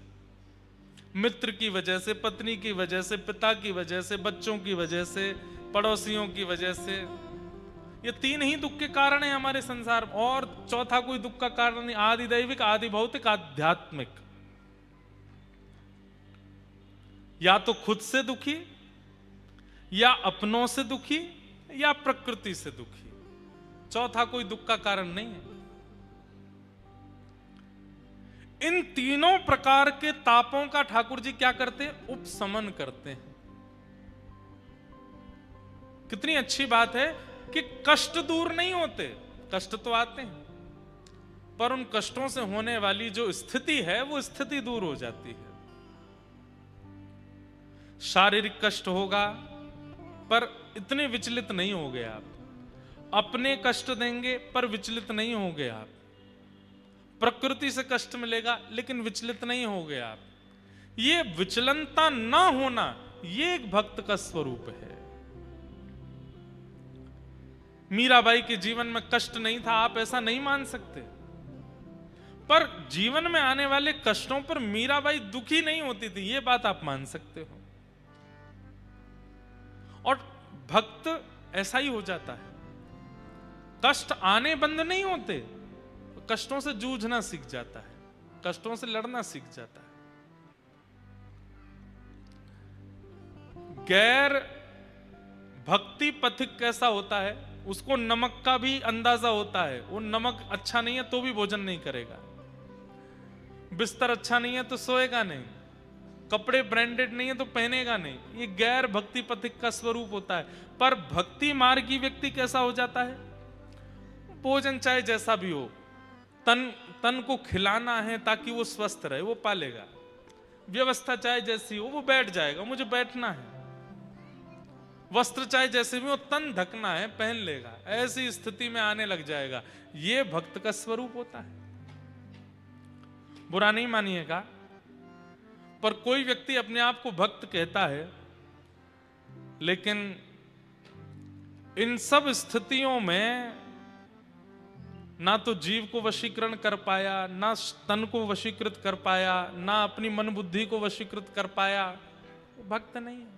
मित्र की वजह से, पत्नी की वजह से, पिता की वजह से, बच्चों की वजह से, पड़ोसियों की वजह से। ये तीन ही दुख के कारण है हमारे संसार में, और चौथा कोई दुख का कारण नहीं। आदि दैविक, आदि भौतिक, आध्यात्मिक। या तो खुद से दुखी, या अपनों से दुखी, या प्रकृति से दुखी। चौथा कोई दुख का कारण नहीं है। इन तीनों प्रकार के तापों का ठाकुर जी क्या करते हैं? उपशमन करते हैं। कितनी अच्छी बात है कि कष्ट दूर नहीं होते, कष्ट तो आते हैं, पर उन कष्टों से होने वाली जो स्थिति है वो स्थिति दूर हो जाती है। शारीरिक कष्ट होगा पर इतने विचलित नहीं होगे आप, अपने कष्ट देंगे पर विचलित नहीं होगे आप, प्रकृति से कष्ट मिलेगा लेकिन विचलित नहीं होगे आप। ये विचलनता ना होना ये एक भक्त का स्वरूप है। मीराबाई के जीवन में कष्ट नहीं था, आप ऐसा नहीं मान सकते, पर जीवन में आने वाले कष्टों पर मीराबाई दुखी नहीं होती थी, ये बात आप मान सकते हो। और भक्त ऐसा ही हो जाता है, कष्ट आने बंद नहीं होते, कष्टों से जूझना सीख जाता है, कष्टों से लड़ना सीख जाता है। गैर भक्ति पथिक कैसा होता है? उसको नमक का भी अंदाजा होता है। वो नमक अच्छा नहीं है तो भी भोजन नहीं करेगा, बिस्तर अच्छा नहीं है तो सोएगा नहीं, कपड़े ब्रांडेड नहीं है तो पहनेगा नहीं। ये गैर भक्ति पथिक का स्वरूप होता है। पर भक्ति मार्गी व्यक्ति कैसा हो जाता है? भोजन चाहे जैसा भी हो, तन को खिलाना है ताकि वो स्वस्थ रहे, वो पालेगा। व्यवस्था चाहे जैसी हो, वो बैठ जाएगा, मुझे बैठना है। वस्त्र चाहे जैसे भी हो, तन ढकना है, पहन लेगा, ऐसी स्थिति में आने लग जाएगा। ये भक्त का स्वरूप होता है। बुरा नहीं मानिएगा, पर कोई व्यक्ति अपने आप को भक्त कहता है, लेकिन इन सब स्थितियों में ना तो जीव को वशीकरण कर पाया, ना तन को वशीकृत कर पाया, ना अपनी मन बुद्धि को वशीकृत कर पाया, वो भक्त नहीं है।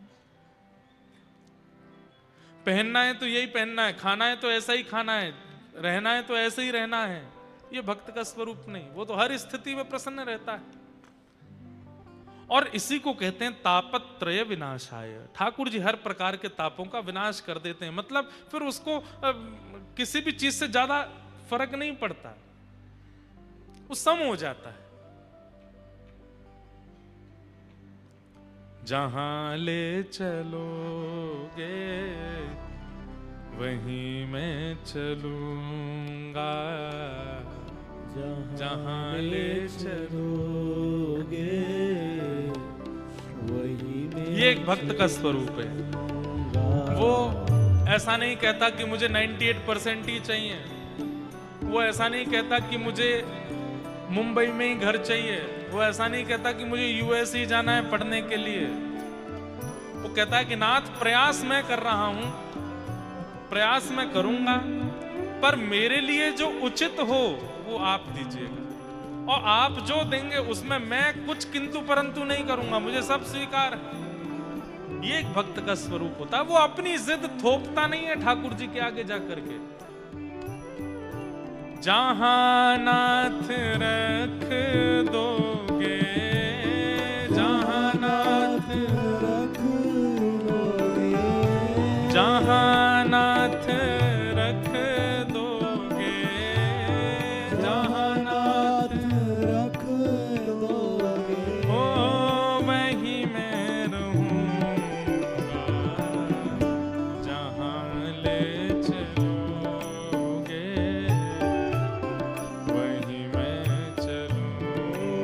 पहनना है तो यही पहनना है, खाना है तो ऐसा ही खाना है, रहना है तो ऐसे ही रहना है, ये भक्त का स्वरूप नहीं। वो तो हर स्थिति में प्रसन्न रहता है। और इसी को कहते हैं तापत्रय विनाशाय। ठाकुर जी हर प्रकार के तापों का विनाश कर देते हैं, मतलब फिर उसको किसी भी चीज से ज्यादा फर्क नहीं पड़ता, वो सम हो जाता है। जहां ले चलोगे वहीं मैं चलूंगा, जहां ले चलोगे वहीं मैं। ये एक भक्त का स्वरूप है। वो ऐसा नहीं कहता कि मुझे 98% ही चाहिए, वो ऐसा नहीं कहता कि मुझे मुंबई में ही घर चाहिए, वो ऐसा नहीं कहता कि मुझे यूएस ही जाना है पढ़ने के लिए। वो कहता है कि नाथ प्रयास मैं कर रहा हूं, प्रयास मैं करूंगा, पर मेरे लिए जो उचित हो वो आप दीजिएगा, और आप जो देंगे उसमें मैं कुछ किंतु परंतु नहीं करूंगा, मुझे सब स्वीकार है। ये एक भक्त का स्वरूप होता है। वो अपनी जिद थोपता नहीं है ठाकुर जी के आगे जाकर के। जहां नाथ रख दोगे, जहां नाथ रख दोगे, जहां नाथ रख दोगे, जहां नाथ रख दोगे, ओ वहीं मैं रहूंगा, जहां ले चलोगे वहीं मैं चलूंगा।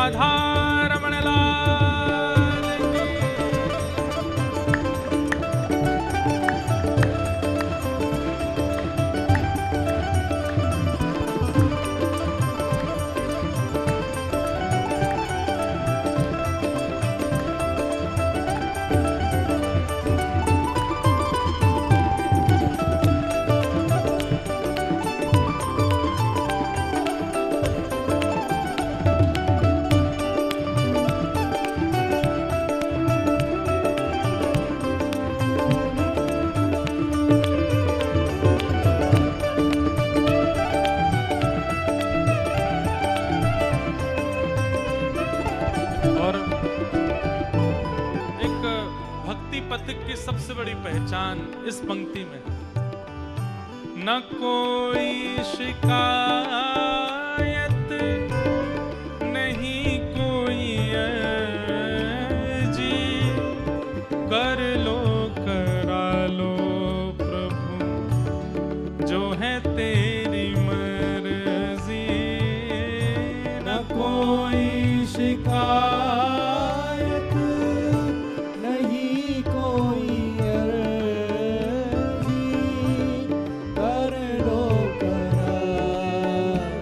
राधा रमण लाल की। की सबसे बड़ी पहचान इस पंक्ति में, न कोई शिकायत नहीं कोई अर्जी, कर लो करा लो प्रभु जो है तेरी मर्जी। न कोई शिकायत नहीं कोई अर्जी, कर लो करा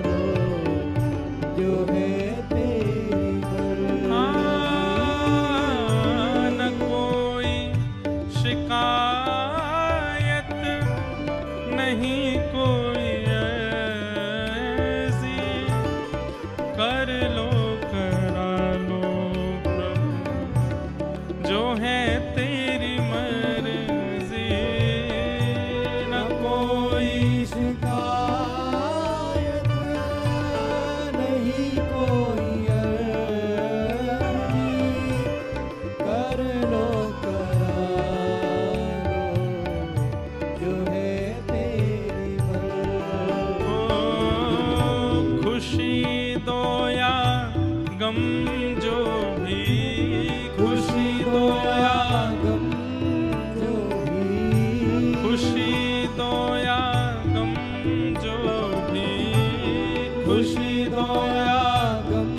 लो जो है तेरी मर्जी। न कोई शिकायत नहीं कोई अर्जी, कर लो करा लो प्रभु जो है तेरी मर्जी। न कोई शिकायत नहीं कोई अर्जी, कर लो करा लो जो है तेरी मर्जी। खुशी दो या गम जो भी, खुशी दो या गम जो भी, खुशी दो या गम जो भी, खुशी दो या गम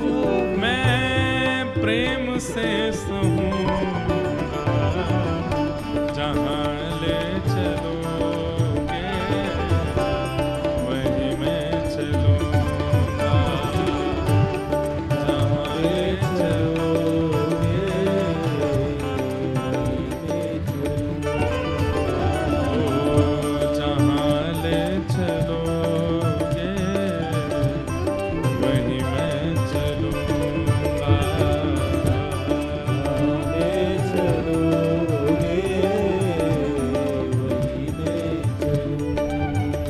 जो मैं प्रेम से सहूँगा, जहाँ ले चलोगे वहीं मैं चलूँगा, जहाँ ले चलोगे जहाँ ले चलोगे वहीं मैं चलूँगा।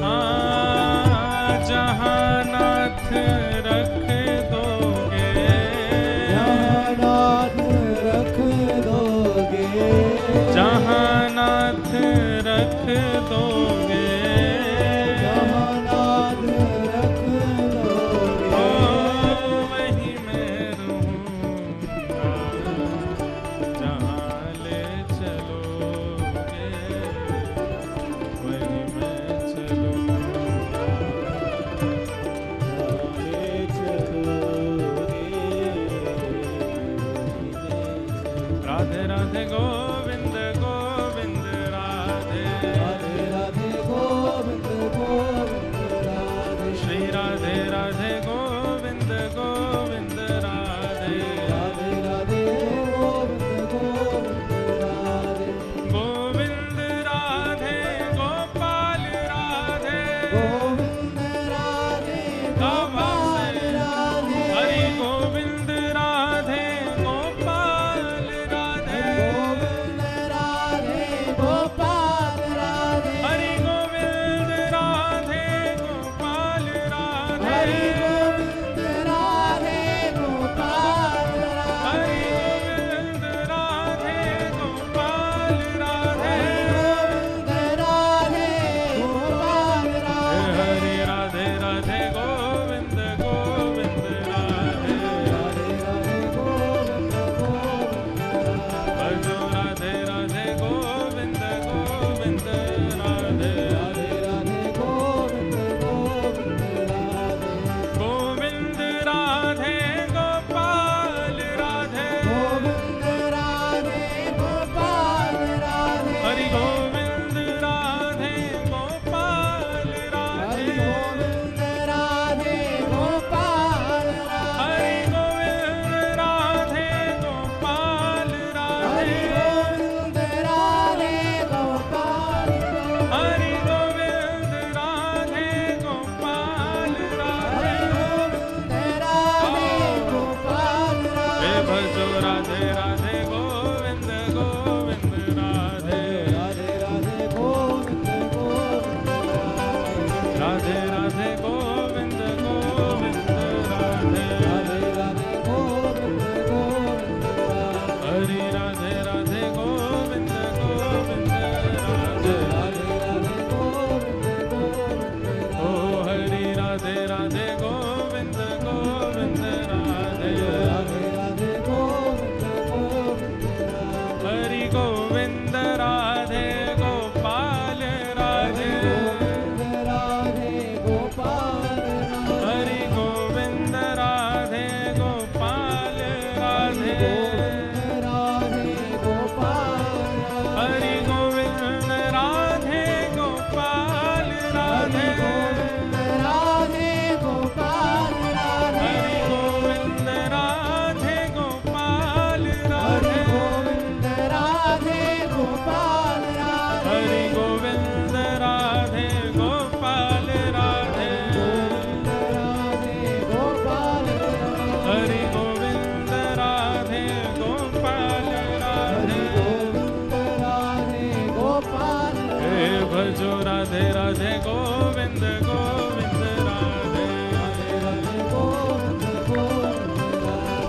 हाँ, जहाँ नाथ रख दोगे, जहाँ नाथ रख दोगे, जहाँ नाथ रख दोगे, जहाँ नाथ रख दोगे, भजो राधे राधे गोविंद गोविंद राधे राधे राधे गोविंद गोविंद राधे राधे गोविंद गोविंद राधे राधे राधे गोविंद गोविंद हरि राधे राधे गोविंद गोविंद राधे राधे राधे गोविंद गोविंद ओ हरि राधे राधे गोविंद गोविंद राधे राधे राधे गोविंद गोविंद हरि गोविंद राधे गोपाल राधे गोविंद राधे गोपाल हरि गोविंद राधे गोपाल राधे गोविंद राधे गोपाल हरि गोविंद राधे गोपाल राधे गोविंद राधे गोपाल राधे हरि गोविंद राधे गोपाल हरि राधे गोविंद राधे गोपाल राधे हरि गोविंद राधे गोपाल राधे गोविंद राधे गोपाल राधे हरि गोविंद राधे गोपाल हरि राधे गोविंद राधे गोपाल हे भजो राधे राधे गोविंद गोविंद राधे राधे राधे गोविंद गोविंद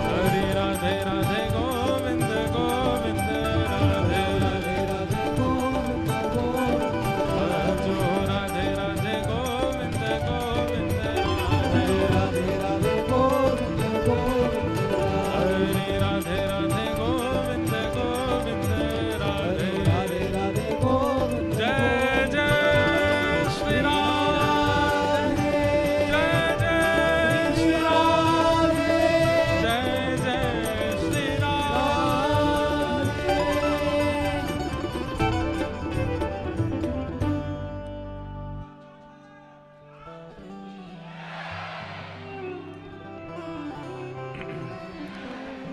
हरि राधे राधे गोविंद गोविंद राधे राधे राधे गोविंद गोविंद भजो राधे राधे गोविंद गोविंद राधे राधे राधे गोविंद गोविंद हरि राधे राधे गोविंद गोविंद राधे राधे राधे गोविंद जय जय श्री राम जय जय श्री राम जय जय श्री राम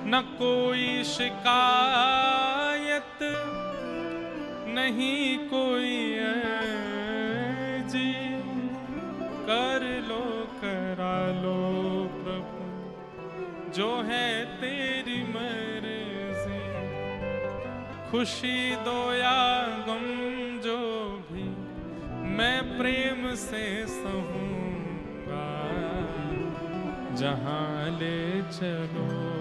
न कोई शिकायत नहीं कोई जी कर लो करा लो प्रभु जो है तेरी मर्जी खुशी दो या गम जो भी मैं प्रेम से सहूंगा जहां ले चलोगे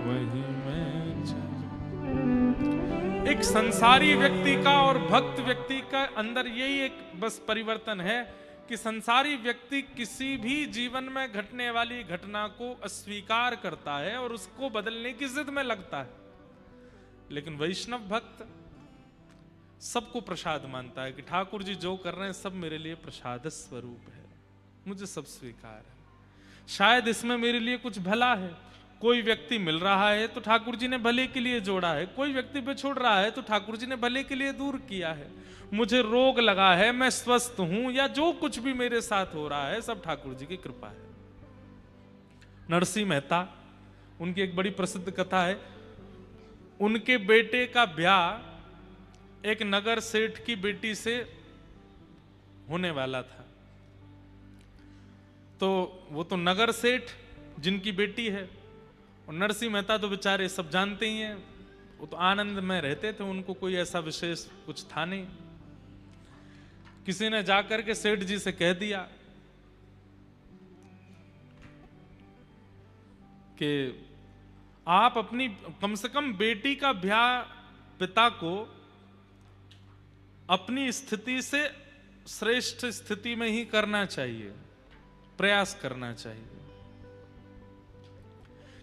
वही मैं चलूं। एक संसारी व्यक्ति का और भक्त व्यक्ति का अंदर यही एक बस परिवर्तन है कि संसारी व्यक्ति किसी भी जीवन में घटने वाली घटना को अस्वीकार करता है और उसको बदलने की जिद में लगता है, लेकिन वैष्णव भक्त सबको प्रसाद मानता है कि ठाकुर जी जो कर रहे हैं सब मेरे लिए प्रसाद स्वरूप है, मुझे सब स्वीकार है, शायद इसमें मेरे लिए कुछ भला है। कोई व्यक्ति मिल रहा है तो ठाकुर जी ने भले के लिए जोड़ा है, कोई व्यक्ति बिछुड़ रहा है तो ठाकुर जी ने भले के लिए दूर किया है, मुझे रोग लगा है मैं स्वस्थ हूं या जो कुछ भी मेरे साथ हो रहा है सब ठाकुर जी की कृपा है। नरसिंह मेहता, उनकी एक बड़ी प्रसिद्ध कथा है, उनके बेटे का ब्याह एक नगर सेठ की बेटी से होने वाला था, तो वो तो नगर सेठ जिनकी बेटी है, और नरसिंह मेहता तो बेचारे सब जानते ही हैं, वो तो आनंद में रहते थे, उनको कोई ऐसा विशेष कुछ था नहीं। किसी ने जाकर के सेठ जी से कह दिया कि आप अपनी कम से कम बेटी का ब्याह पिता को अपनी स्थिति से श्रेष्ठ स्थिति में ही करना चाहिए, प्रयास करना चाहिए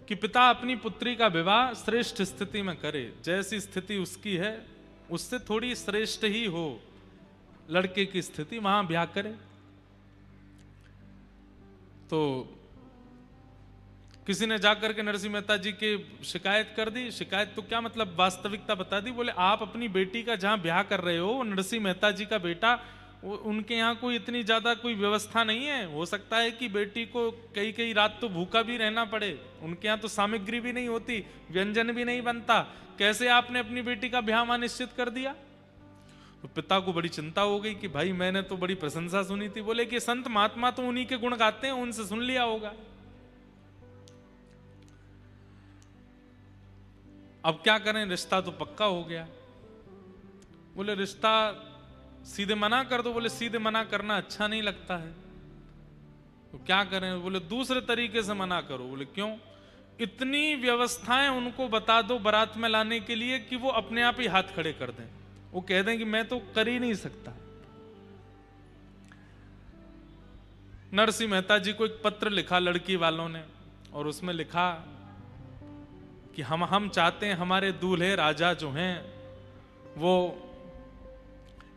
कि पिता अपनी पुत्री का विवाह श्रेष्ठ स्थिति में करे, जैसी स्थिति उसकी है उससे थोड़ी श्रेष्ठ ही हो लड़के की स्थिति, वहां ब्याह करे। तो किसी ने जाकर के नरसिंह मेहता जी की शिकायत कर दी, शिकायत तो क्या मतलब वास्तविकता बता दी, बोले आप अपनी बेटी का जहां ब्याह कर रहे हो नरसिंह मेहता जी का बेटा, उनके यहाँ कोई इतनी ज्यादा कोई व्यवस्था नहीं है, हो सकता है कि बेटी को कई कई रात तो भूखा भी रहना पड़े, उनके यहाँ तो सामग्री भी नहीं होती, व्यंजन भी नहीं बनता, कैसे आपने अपनी बेटी का ब्याह वहां निश्चित कर दिया। तो पिता को बड़ी चिंता हो गई कि भाई मैंने तो बड़ी प्रशंसा सुनी थी, बोले कि संत महात्मा तो उन्हीं के गुण गाते हैं, उनसे सुन लिया होगा। अब क्या करें, रिश्ता तो पक्का हो गया। बोले रिश्ता सीधे मना कर दो। बोले सीधे मना करना अच्छा नहीं लगता है, तो क्या करें? बोले दूसरे तरीके से मना करो। बोले क्यों? इतनी व्यवस्थाएं उनको बता दो बारात में लाने के लिए कि वो अपने आप ही हाथ खड़े कर दें, वो कह दें कि मैं तो कर ही नहीं सकता। नरसिंह मेहता जी को एक पत्र लिखा लड़की वालों ने, और उसमें लिखा कि हम चाहते हैं हमारे दूल्हे राजा जो हैं वो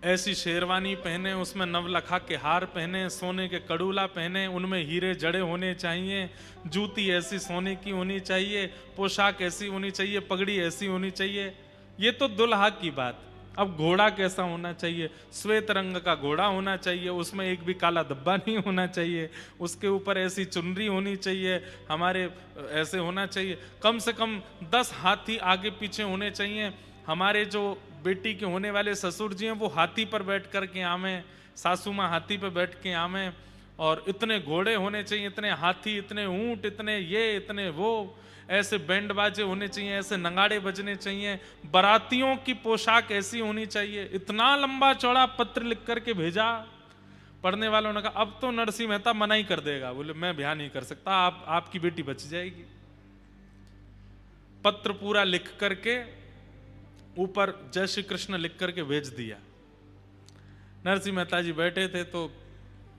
ऐसी शेरवानी पहने, उसमें नवलखा के हार पहने, सोने के कड़ूला पहने, उनमें हीरे जड़े होने चाहिए, जूती ऐसी सोने की होनी चाहिए, पोशाक ऐसी होनी चाहिए, पगड़ी ऐसी होनी चाहिए। ये तो दुल्हा की बात। अब घोड़ा कैसा होना चाहिए? श्वेत रंग का घोड़ा होना चाहिए, उसमें एक भी काला धब्बा नहीं होना चाहिए, उसके ऊपर ऐसी चुनरी होनी चाहिए, हमारे ऐसे होना चाहिए, कम से कम 10 हाथी आगे पीछे होने चाहिए, हमारे जो बेटी के होने वाले ससुर जी हैं वो हाथी पर बैठ कर के आवें, सासू माँ हाथी पर बैठ के आवें, और इतने घोड़े होने चाहिए, इतने हाथी, इतने ऊंट, इतने ये, इतने वो, ऐसे बैंड बाजे होने चाहिए, ऐसे नगाड़े बजने चाहिए, बारातियों की पोशाक ऐसी होनी चाहिए। इतना लंबा चौड़ा पत्र लिख करके भेजा। पढ़ने वालों ने कहा अब तो नरसिंह मेहता मना ही कर देगा। बोले मैं ब्याह नहीं कर सकता, आपकी बेटी बच जाएगी। पत्र पूरा लिख करके ऊपर जय श्री कृष्ण लिख करके भेज दिया। नरसिंह मेहता जी बैठे थे तो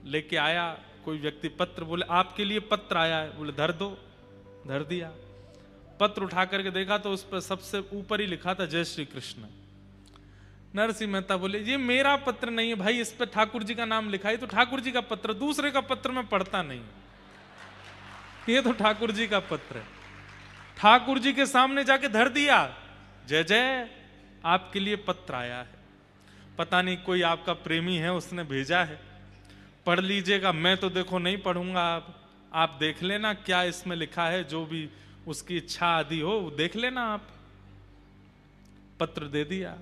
लेके आया कोई व्यक्ति पत्र। बोले आपके लिए पत्र आया है। बोले धर दो। धर दिया। पत्र उठा करके देखा तो उस पर सबसे ऊपर ही लिखा था जय श्री कृष्ण। नरसिंह मेहता बोले ये मेरा पत्र नहीं है भाई, इस पर ठाकुर जी का नाम लिखा है, तो ठाकुर जी का पत्र, दूसरे का पत्र मैं पढ़ता नहीं, ये तो ठाकुर जी का पत्र है। ठाकुर जी के सामने जाके धर दिया, जय जय आपके लिए पत्र आया है, पता नहीं कोई आपका प्रेमी है उसने भेजा है, पढ़ लीजिएगा। मैं तो देखो नहीं पढ़ूंगा, आप देख लेना क्या इसमें लिखा है, जो भी उसकी इच्छा आदि हो देख लेना आप। पत्र दे दिया।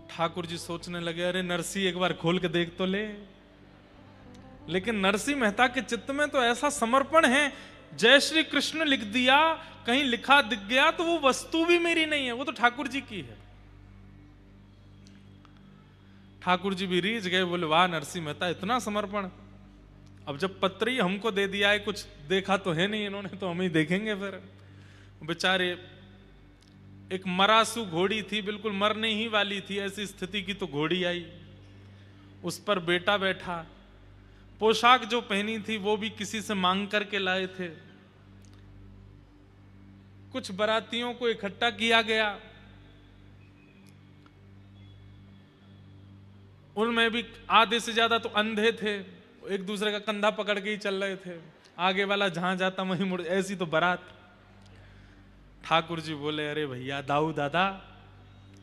ठाकुर जी सोचने लगे अरे नरसिंह एक बार खोल के देख तो ले। लेकिन नरसिंह मेहता के चित्त में तो ऐसा समर्पण है, जय श्री कृष्ण लिख दिया, कहीं लिखा दिख गया तो वो वस्तु भी मेरी नहीं है, वो तो ठाकुर जी की है। ठाकुर जी भी रीझ गए, बोले वाह नरसिंह मेहता इतना समर्पण। अब जब पत्र ही हमको दे दिया है, कुछ देखा तो है नहीं इन्होंने, तो हम ही देखेंगे फिर। बेचारे एक मरासू घोड़ी थी, बिल्कुल मरने ही वाली थी, ऐसी स्थिति की तो घोड़ी आई, उस पर बेटा बैठा। पोशाक जो पहनी थी वो भी किसी से मांग करके लाए थे। कुछ बारातियों को इकट्ठा किया गया, उनमें भी आधे से ज्यादा तो अंधे थे, एक दूसरे का कंधा पकड़ के ही चल रहे थे, आगे वाला जहां जाता वहीं मुड़, ऐसी तो बारात। ठाकुर जी बोले अरे भैया दाऊ दादा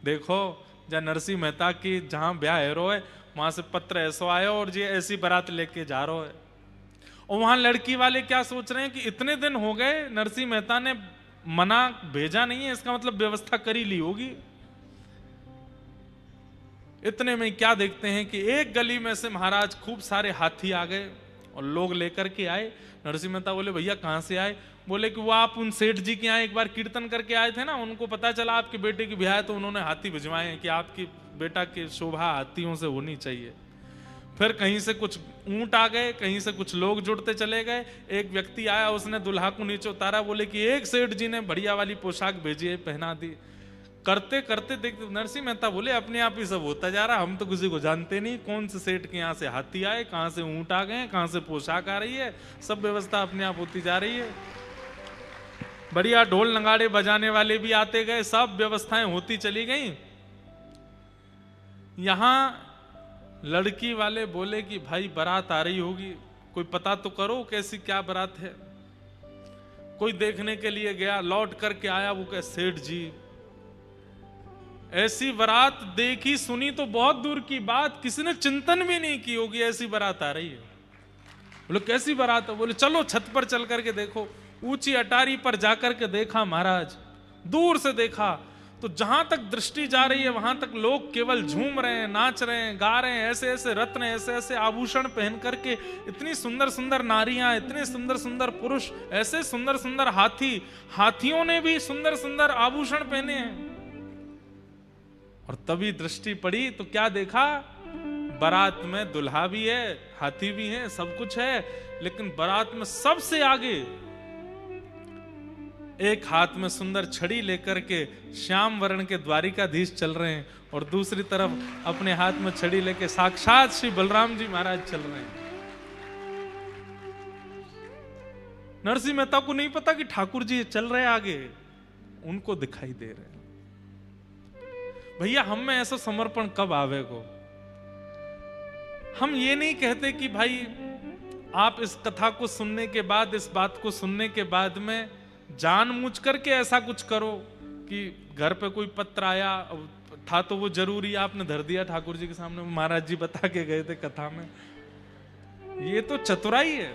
देखो, जहाँ नरसिंह मेहता की जहां ब्याह हैरो है वहां से पत्र ऐसो आयो और ये ऐसी बारात लेके जा रहा है। और वहां लड़की वाले क्या सोच रहे हैं कि इतने दिन हो गए नरसिंह मेहता ने मना भेजा नहीं है, इसका मतलब व्यवस्था कर ही ली होगी। इतने में क्या देखते हैं कि एक गली में से महाराज खूब सारे हाथी आ गए और लोग लेकर के आए। नरसिंह मेहता बोले भैया कहां से आए? बोले कि वो आप उन सेठ जी के यहाँ एक बार कीर्तन करके आए थे ना, उनको पता चला आपके बेटे की ब्याह है तो उन्होंने हाथी भिजवाए हैं कि आपकी बेटा की शोभा हाथियों से होनी चाहिए। फिर कहीं से कुछ ऊंट आ गए, कहीं से कुछ लोग जुड़ते चले गए। एक व्यक्ति आया, उसने दुल्हा को नीचे उतारा, बोले कि एक सेठ जी ने बढ़िया वाली पोशाक भेजी है, पहना दी। करते करते देखते नरसिंह मेहता बोले अपने आप ही सब होता जा रहा, हम तो किसी को जानते नहीं, कौन से सेठ के यहाँ से हाथी आए, कहाँ से ऊंट आ गए, कहाँ से पोशाक आ रही है, सब व्यवस्था अपने आप होती जा रही है। बढ़िया ढोल नगाड़े बजाने वाले भी आते गए, सब व्यवस्थाएं होती चली गई। यहां लड़की वाले बोले कि भाई बारात आ रही होगी, कोई पता तो करो कैसी क्या बारात है। कोई देखने के लिए गया, लौट करके आया, वो कहे सेठ जी ऐसी बारात देखी सुनी तो बहुत दूर की बात, किसी ने चिंतन भी नहीं की होगी ऐसी बारात आ रही है। बोले कैसी बारात है? बोले चलो छत पर चल करके देखो। ऊंची अटारी पर जाकर के देखा महाराज, दूर से देखा तो जहां तक दृष्टि जा रही है वहां तक लोग केवल झूम रहे हैं, नाच रहे हैं, गा रहे हैं, ऐसे ऐसे रत्न, ऐसे ऐसे आभूषण पहन करके, इतनी सुंदर सुंदर नारियां, इतने सुंदर सुंदर पुरुष, ऐसे सुंदर सुंदर हाथी, हाथियों ने भी सुंदर सुंदर आभूषण पहने हैं। और तभी दृष्टि पड़ी तो क्या देखा, बारात में दुल्हा भी है, हाथी भी है, सब कुछ है, लेकिन बारात में सबसे आगे एक हाथ में सुंदर छड़ी लेकर के श्याम वर्ण के द्वारिकाधीश चल रहे हैं और दूसरी तरफ अपने हाथ में छड़ी लेके साक्षात श्री बलराम जी महाराज चल रहे हैं। नरसिंह मेहता को नहीं पता कि ठाकुर जी चल रहे आगे, उनको दिखाई दे रहे हैं। भैया हम में ऐसा समर्पण कब आवे को? हम ये नहीं कहते कि भाई आप इस कथा को सुनने के बाद, इस बात को सुनने के बाद में जानबूझ करके ऐसा कुछ करो कि घर पे कोई पत्र आया था तो वो जरूरी आपने धर दिया ठाकुर जी के सामने, महाराज जी बता के गए थे कथा में। ये तो चतुराई है।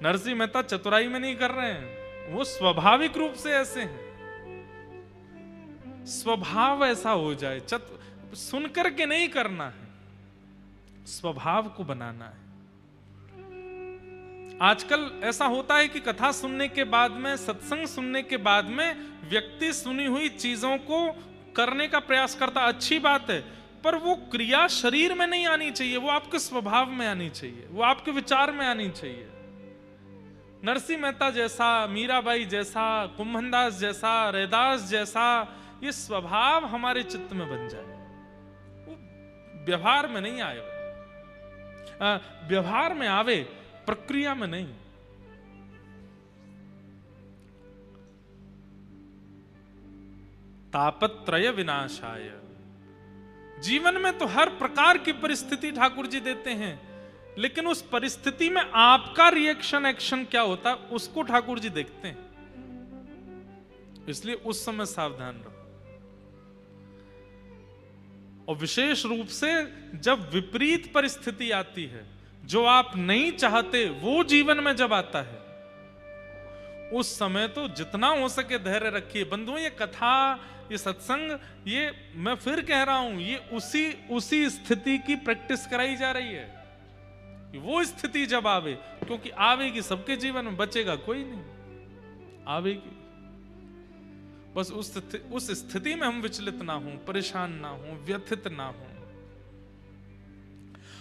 नरसिंह मेहता चतुराई में नहीं कर रहे हैं, वो स्वाभाविक रूप से ऐसे हैं, स्वभाव ऐसा हो जाए। सुन करके नहीं करना है, स्वभाव को बनाना है। आजकल ऐसा होता है कि कथा सुनने के बाद में, सत्संग सुनने के बाद में व्यक्ति सुनी हुई चीजों को करने का प्रयास करता, अच्छी बात है, पर वो क्रिया शरीर में नहीं आनी चाहिए, वो आपके स्वभाव में आनी चाहिए, वो आपके विचार में आनी चाहिए। नरसिंह मेहता जैसा, मीराबाई जैसा, कुंभनदास जैसा, रैदास जैसा ये स्वभाव हमारे चित्त में बन जाए, वो व्यवहार में नहीं आए, व्यवहार में आवे, प्रक्रिया में नहीं। तापत्रय विनाशाय, जीवन में तो हर प्रकार की परिस्थिति ठाकुर जी देते हैं, लेकिन उस परिस्थिति में आपका रिएक्शन एक्शन क्या होता है उसको ठाकुर जी देखते हैं। इसलिए उस समय सावधान रहो। और विशेष रूप से जब विपरीत परिस्थिति आती है, जो आप नहीं चाहते वो जीवन में जब आता है, उस समय तो जितना हो सके धैर्य रखिए। बंधुओं, ये कथा, ये सत्संग, ये मैं फिर कह रहा हूं, ये उसी स्थिति की प्रैक्टिस कराई जा रही है। वो स्थिति जब आवे, क्योंकि आवेगी सबके जीवन में, बचेगा कोई नहीं, आवेगी। बस उस स्थिति में हम विचलित ना हो, परेशान ना हो, व्यथित ना हो।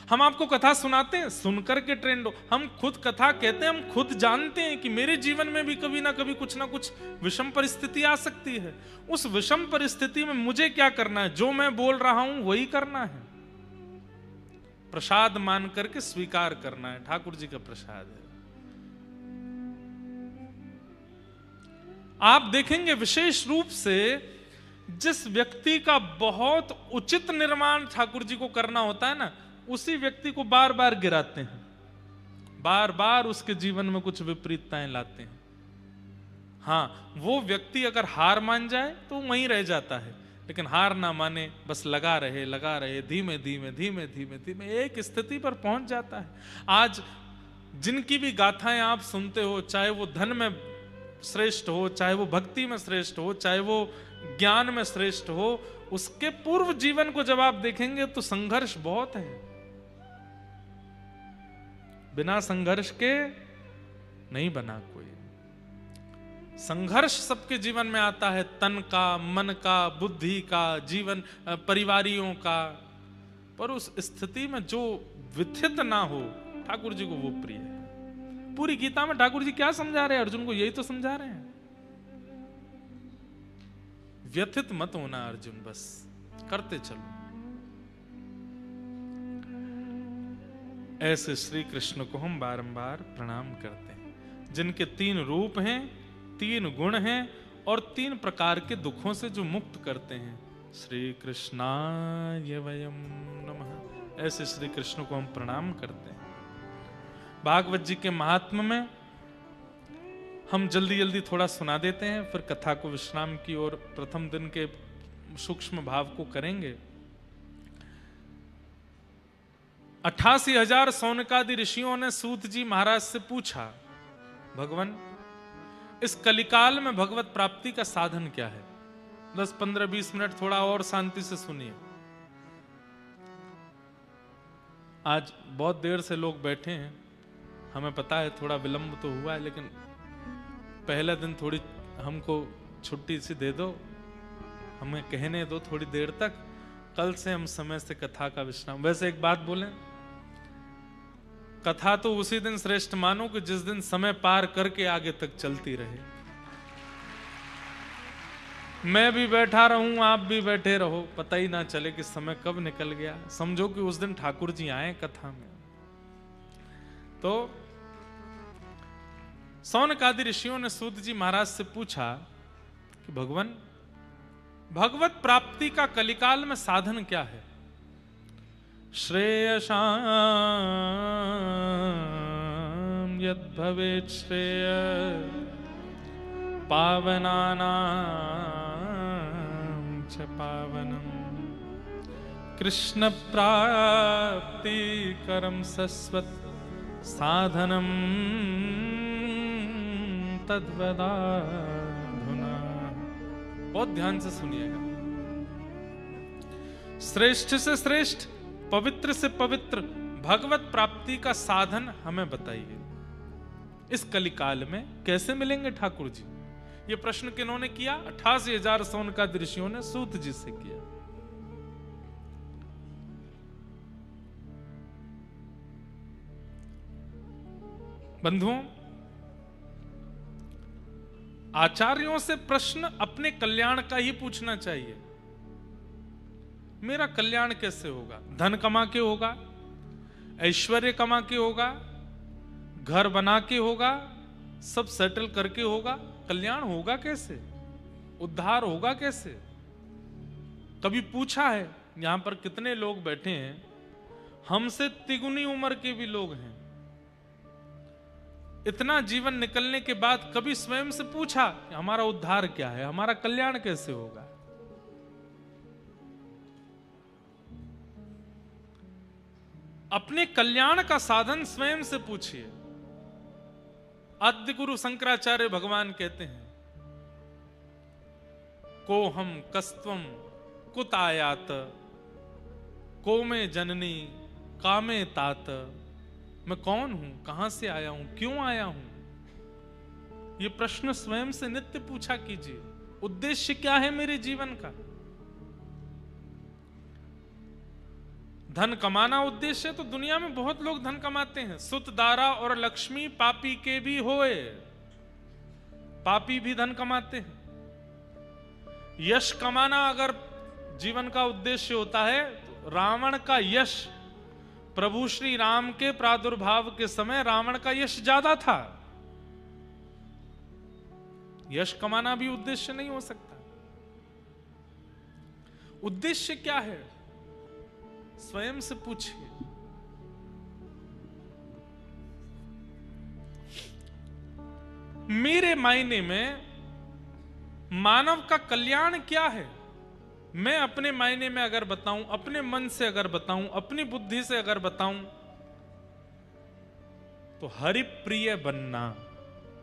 हम आपको कथा सुनाते हैं, सुनकर के ट्रेंड हो। हम खुद कथा कहते हैं, हम खुद जानते हैं कि मेरे जीवन में भी कभी ना कभी कुछ ना कुछ विषम परिस्थिति आ सकती है। उस विषम परिस्थिति में मुझे क्या करना है? जो मैं बोल रहा हूं वही करना है, प्रसाद मान करके स्वीकार करना है, ठाकुर जी का प्रसाद है। आप देखेंगे विशेष रूप से जिस व्यक्ति का बहुत उचित निर्माण ठाकुर जी को करना होता है ना, उसी व्यक्ति को बार बार गिराते हैं, बार बार उसके जीवन में कुछ विपरीतताएं लाते हैं। हाँ, वो व्यक्ति अगर हार मान जाए तो वहीं रह जाता है, लेकिन हार ना माने, बस लगा रहे, धीमे धीमे धीमे धीमे धीमे एक स्थिति पर पहुंच जाता है। आज जिनकी भी गाथाएं आप सुनते हो, चाहे वो धन में श्रेष्ठ हो, चाहे वो भक्ति में श्रेष्ठ हो, चाहे वो ज्ञान में श्रेष्ठ हो, उसके पूर्व जीवन को जब आप देखेंगे तो संघर्ष बहुत है। बिना संघर्ष के नहीं बना कोई। संघर्ष सबके जीवन में आता है, तन का, मन का, बुद्धि का, जीवन परिवारियों का, पर उस स्थिति में जो व्यथित ना हो, ठाकुर जी को वो प्रिय है। पूरी गीता में ठाकुर जी क्या समझा रहे हैं? अर्जुन को यही तो समझा रहे हैं, व्यथित मत होना अर्जुन, बस करते चलो। ऐसे श्री कृष्ण को हम बारंबार प्रणाम करते हैं, जिनके 3 रूप हैं, 3 गुण हैं और 3 प्रकार के दुखों से जो मुक्त करते हैं। श्री कृष्णाय वयम नमः। ऐसे श्री कृष्ण को हम प्रणाम करते हैं। भागवत जी के महात्म्य में हम जल्दी जल्दी थोड़ा सुना देते हैं, फिर कथा को विश्राम की ओर प्रथम दिन के सूक्ष्म भाव को करेंगे। 88,000 सौनकादि ऋषियों ने सूत जी महाराज से पूछा, भगवान इस कलिकाल में भगवत प्राप्ति का साधन क्या है? 10, 15, 20 मिनट थोड़ा और शांति से सुनिए। आज बहुत देर से लोग बैठे हैं, हमें पता है थोड़ा विलंब तो हुआ है, लेकिन पहले दिन थोड़ी हमको छुट्टी सी दे दो, हमें कहने दो थोड़ी देर तक। कल से हम समय से कथा का विश्राम। वैसे एक बात बोलें, कथा तो उसी दिन श्रेष्ठ मानो कि जिस दिन समय पार करके आगे तक चलती रहे। मैं भी बैठा रहूं, आप भी बैठे रहो, पता ही ना चले कि समय कब निकल गया। समझो कि उस दिन ठाकुर जी आए कथा में। तो सौनकादि ऋषियों ने सूत जी महाराज से पूछा कि भगवान, भगवत प्राप्ति का कलिकाल में साधन क्या है? श्रेयसां यद भवेत् श्रेय पावनानां च पावनम् कृष्ण प्राप्ति करम सस्वत साधनम तद्वदाधुना। बहुत ध्यान से सुनिएगा। श्रेष्ठ से श्रेष्ठ, पवित्र से पवित्र भगवत प्राप्ति का साधन हमें बताइए। इस कलिकाल में कैसे मिलेंगे ठाकुर जी? ये प्रश्न किन्होंने किया? 88,000 सौनकादि ऋषियों ने सूत जी से किया। बंधुओं, आचार्यों से प्रश्न अपने कल्याण का ही पूछना चाहिए। मेरा कल्याण कैसे होगा? धन कमा के होगा, ऐश्वर्य कमा के होगा, घर बना के होगा, सब सेटल करके होगा? कल्याण होगा कैसे? उद्धार होगा कैसे? कभी पूछा है? यहां पर कितने लोग बैठे हैं, हमसे तिगुनी उम्र के भी लोग हैं। इतना जीवन निकलने के बाद कभी स्वयं से पूछा कि हमारा उद्धार क्या है, हमारा कल्याण कैसे होगा? अपने कल्याण का साधन स्वयं से पूछिए। आद्य गुरु शंकराचार्य भगवान कहते हैं, को हम कस्त्वम कुत आयात को में जननी कामे तात। मैं कौन हूं, कहां से आया हूं, क्यों आया हूं? यह प्रश्न स्वयं से नित्य पूछा कीजिए। उद्देश्य क्या है मेरे जीवन का? धन कमाना उद्देश्य है तो दुनिया में बहुत लोग धन कमाते हैं। सुत दारा और लक्ष्मी पापी के भी होए, पापी भी धन कमाते हैं। यश कमाना अगर जीवन का उद्देश्य होता है तो रावण का यश, प्रभु श्री राम के प्रादुर्भाव के समय रावण का यश ज्यादा था। यश कमाना भी उद्देश्य नहीं हो सकता। उद्देश्य क्या है? स्वयं से पूछिए। मेरे मायने में मानव का कल्याण क्या है? मैं अपने मायने में अगर बताऊं, अपने मन से अगर बताऊं, अपनी बुद्धि से अगर बताऊं, तो हरिप्रिय बनना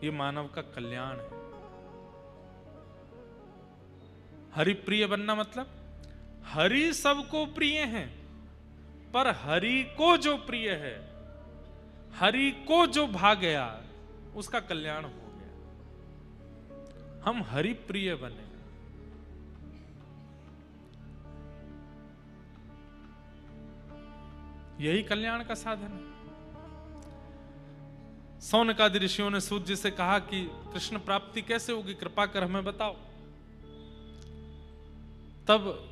ये मानव का कल्याण है। हरिप्रिय बनना मतलब हरि सबको प्रिय है, पर हरि को जो प्रिय है, हरि को जो भा गया, उसका कल्याण हो गया। हम हरि प्रिय बने। यही कल्याण का साधन है। सौनकादि ऋषियों ने सूत जी से कहा कि कृष्ण प्राप्ति कैसे होगी, कृपा कर हमें बताओ। तब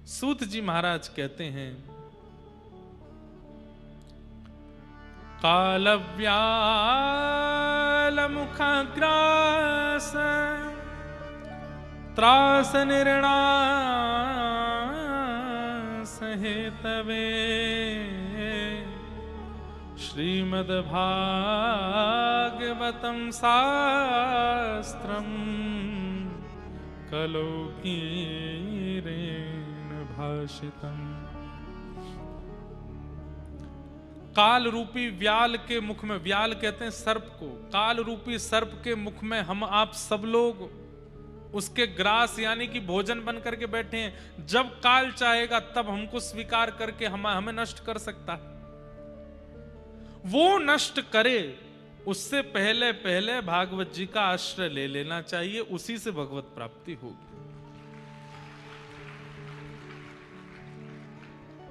सूत जी महाराज कहते हैं, कालव्याल मुखाग्रास त्रास निर्णास हेतवे श्रीमद् भागवतम शास्त्रम कलौ कीरेण भाषितम्। काल रूपी व्याल के मुख में, व्याल कहते हैं सर्प को, काल रूपी सर्प के मुख में हम आप सब लोग उसके ग्रास यानी कि भोजन बन करके बैठे हैं। जब काल चाहेगा तब हमको स्वीकार करके हमें नष्ट कर सकता है। वो नष्ट करे उससे पहले पहले भागवत जी का आश्रय ले लेना चाहिए, उसी से भगवत प्राप्ति होगी।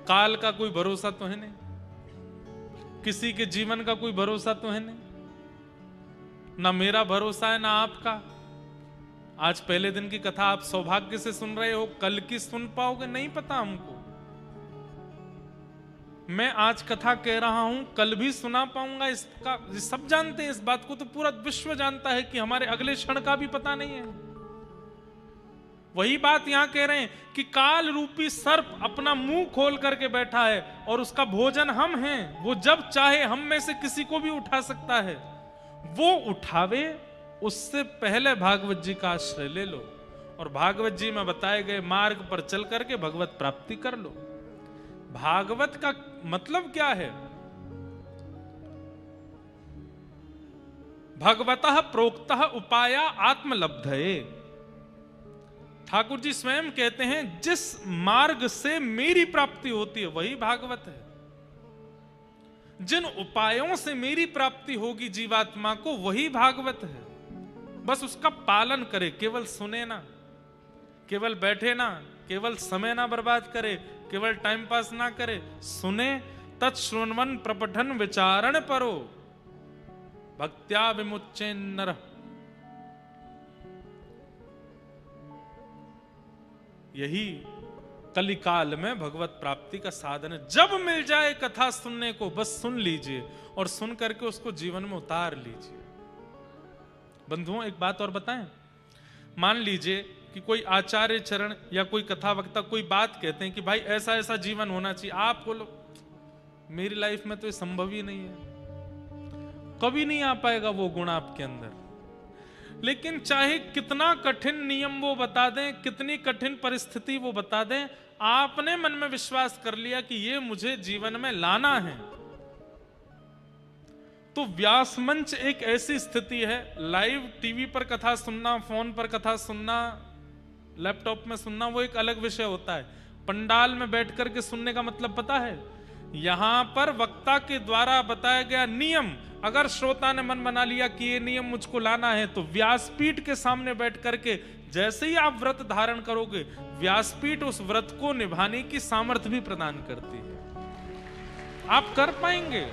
काल का कोई भरोसा तो है नहीं, किसी के जीवन का कोई भरोसा तो है नहीं, ना मेरा भरोसा है ना आपका। आज पहले दिन की कथा आप सौभाग्य से सुन रहे हो, कल की सुन पाओगे नहीं पता हमको। मैं आज कथा कह रहा हूं, कल भी सुना पाऊंगा, इसका सब जानते हैं इस बात को, तो पूरा विश्व जानता है कि हमारे अगले क्षण का भी पता नहीं है। वही बात यहां कह रहे हैं कि काल रूपी सर्प अपना मुंह खोल करके बैठा है और उसका भोजन हम हैं। वो जब चाहे हम में से किसी को भी उठा सकता है। वो उठावे उससे पहले भागवत जी का आश्रय ले लो और भागवत जी में बताए गए मार्ग पर चल करके भगवत प्राप्ति कर लो। भागवत का मतलब क्या है? भगवतः प्रोक्तः उपाया आत्मलब्धये। ठाकुर जी स्वयं कहते हैं जिस मार्ग से मेरी प्राप्ति होती है वही भागवत है। जिन उपायों से मेरी प्राप्ति होगी जीवात्मा को वही भागवत है। बस उसका पालन करे, केवल सुने ना, केवल बैठे ना, केवल समय ना बर्बाद करे, केवल टाइम पास ना करे। सुने तत्श्रवण प्रपठन विचारण परो भक्त्या विमुच्चे नर। यही कलिकाल में भगवत प्राप्ति का साधन है। जब मिल जाए कथा सुनने को बस सुन लीजिए और सुन करके उसको जीवन में उतार लीजिए। बंधुओं एक बात और बताएं, मान लीजिए कि कोई आचार्य चरण या कोई कथा वक्ता कोई बात कहते हैं कि भाई ऐसा ऐसा जीवन होना चाहिए, आप बोलो मेरी लाइफ में तो ये संभव ही नहीं है, कभी नहीं आ पाएगा वो गुण आपके अंदर। लेकिन चाहे कितना कठिन नियम वो बता दें, कितनी कठिन परिस्थिति वो बता दें, आपने मन में विश्वास कर लिया कि ये मुझे जीवन में लाना है, तो व्यास मंच एक ऐसी स्थिति है। लाइव टीवी पर कथा सुनना, फोन पर कथा सुनना, लैपटॉप में सुनना वो एक अलग विषय होता है। पंडाल में बैठ करके सुनने का मतलब पता है? यहां पर वक्ता के द्वारा बताया गया नियम, अगर श्रोता ने मन बना लिया कि ये नियम मुझको लाना है, तो व्यासपीठ के सामने बैठ करके जैसे ही आप व्रत धारण करोगे, व्यासपीठ उस व्रत को निभाने की सामर्थ्य भी प्रदान करती है। आप कर पाएंगे।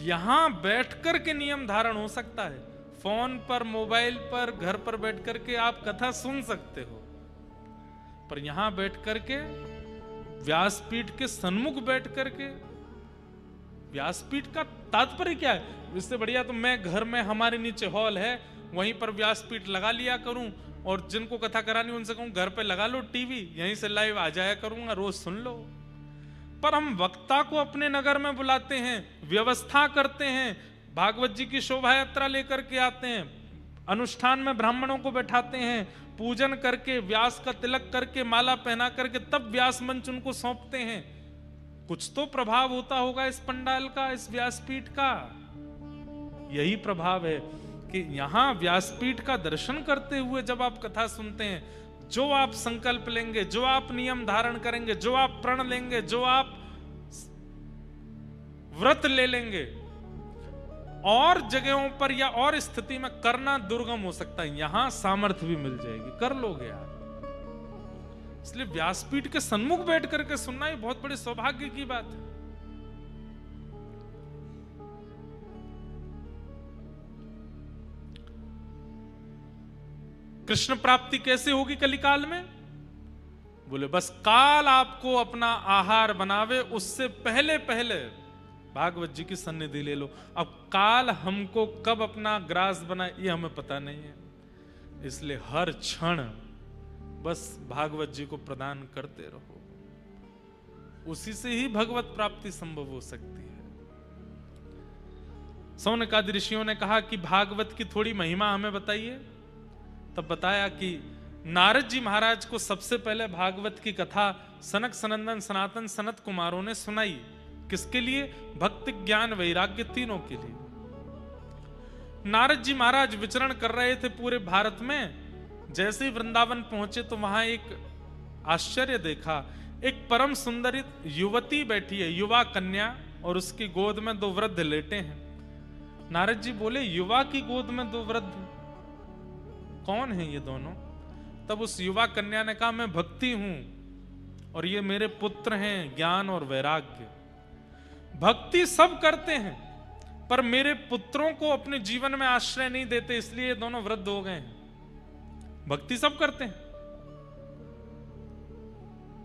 यहां बैठकर के नियम धारण हो सकता है, फोन पर, मोबाइल पर, घर पर बैठ करके आप कथा सुन सकते हो, पर यहां बैठ करके व्यासपीठ के सन्मुख बैठ करके, व्यासपीठ का तात्पर्य क्या है? इससे बढ़िया तो मैं घर में, हमारे नीचे हॉल है, वहीं पर व्यासपीठ लगा लिया करूं और जिनको कथा करानी उनसे कहूं घर पे लगा लो टीवी, यहीं से लाइव आ जाया करूंगा, रोज सुन लो। पर हम वक्ता को अपने नगर में बुलाते हैं, व्यवस्था करते हैं, भागवत जी की शोभा यात्रा लेकर के आते हैं, अनुष्ठान में ब्राह्मणों को बैठाते हैं, पूजन करके, व्यास का तिलक करके, माला पहना करके तब व्यास मंच उनको सौंपते हैं। कुछ तो प्रभाव होता होगा इस पंडाल का, इस व्यासपीठ का। यही प्रभाव है कि यहां व्यासपीठ का दर्शन करते हुए जब आप कथा सुनते हैं, जो आप संकल्प लेंगे, जो आप नियम धारण करेंगे, जो आप प्रण लेंगे, जो आप व्रत ले लेंगे, और जगहों पर या और स्थिति में करना दुर्गम हो सकता है, यहां सामर्थ्य भी मिल जाएगी, कर लोगे आप। इसलिए व्यासपीठ के सन्मुख बैठ करके सुनना ही बहुत बड़े सौभाग्य की बात है। कृष्ण प्राप्ति कैसे होगी कलिकाल में? बोले बस काल आपको अपना आहार बनावे, उससे पहले पहले भागवत जी की सन्निधि ले लो। अब काल हमको कब अपना ग्रास बनाए ये हमें पता नहीं है, इसलिए हर क्षण बस भागवत जी को प्रदान करते रहो, उसी से ही भगवत प्राप्ति संभव हो सकती है। सौनकादि ऋषियों ने कहा कि भागवत की थोड़ी महिमा हमें बताइए, तब बताया कि नारद जी महाराज को सबसे पहले भागवत की कथा सनक सनंदन सनातन सनत कुमारों ने सुनाई। किसके लिए? भक्ति ज्ञान वैराग्य तीनों के लिए। नारद जी महाराज विचरण कर रहे थे पूरे भारत में। जैसे ही वृंदावन पहुंचे तो वहां एक आश्चर्य देखा। एक परम सुंदरी युवती बैठी है, युवा कन्या, और उसकी गोद में 2 वृद्ध लेटे हैं। नारद जी बोले, युवा की गोद में 2 वृद्ध, कौन है ये दोनों? तब उस युवा कन्या ने कहा, मैं भक्ति हूं और ये मेरे पुत्र हैं ज्ञान और वैराग्य। भक्ति सब करते हैं पर मेरे पुत्रों को अपने जीवन में आश्रय नहीं देते, इसलिए ये दोनों वृद्ध हो गए हैं। भक्ति सब करते हैं,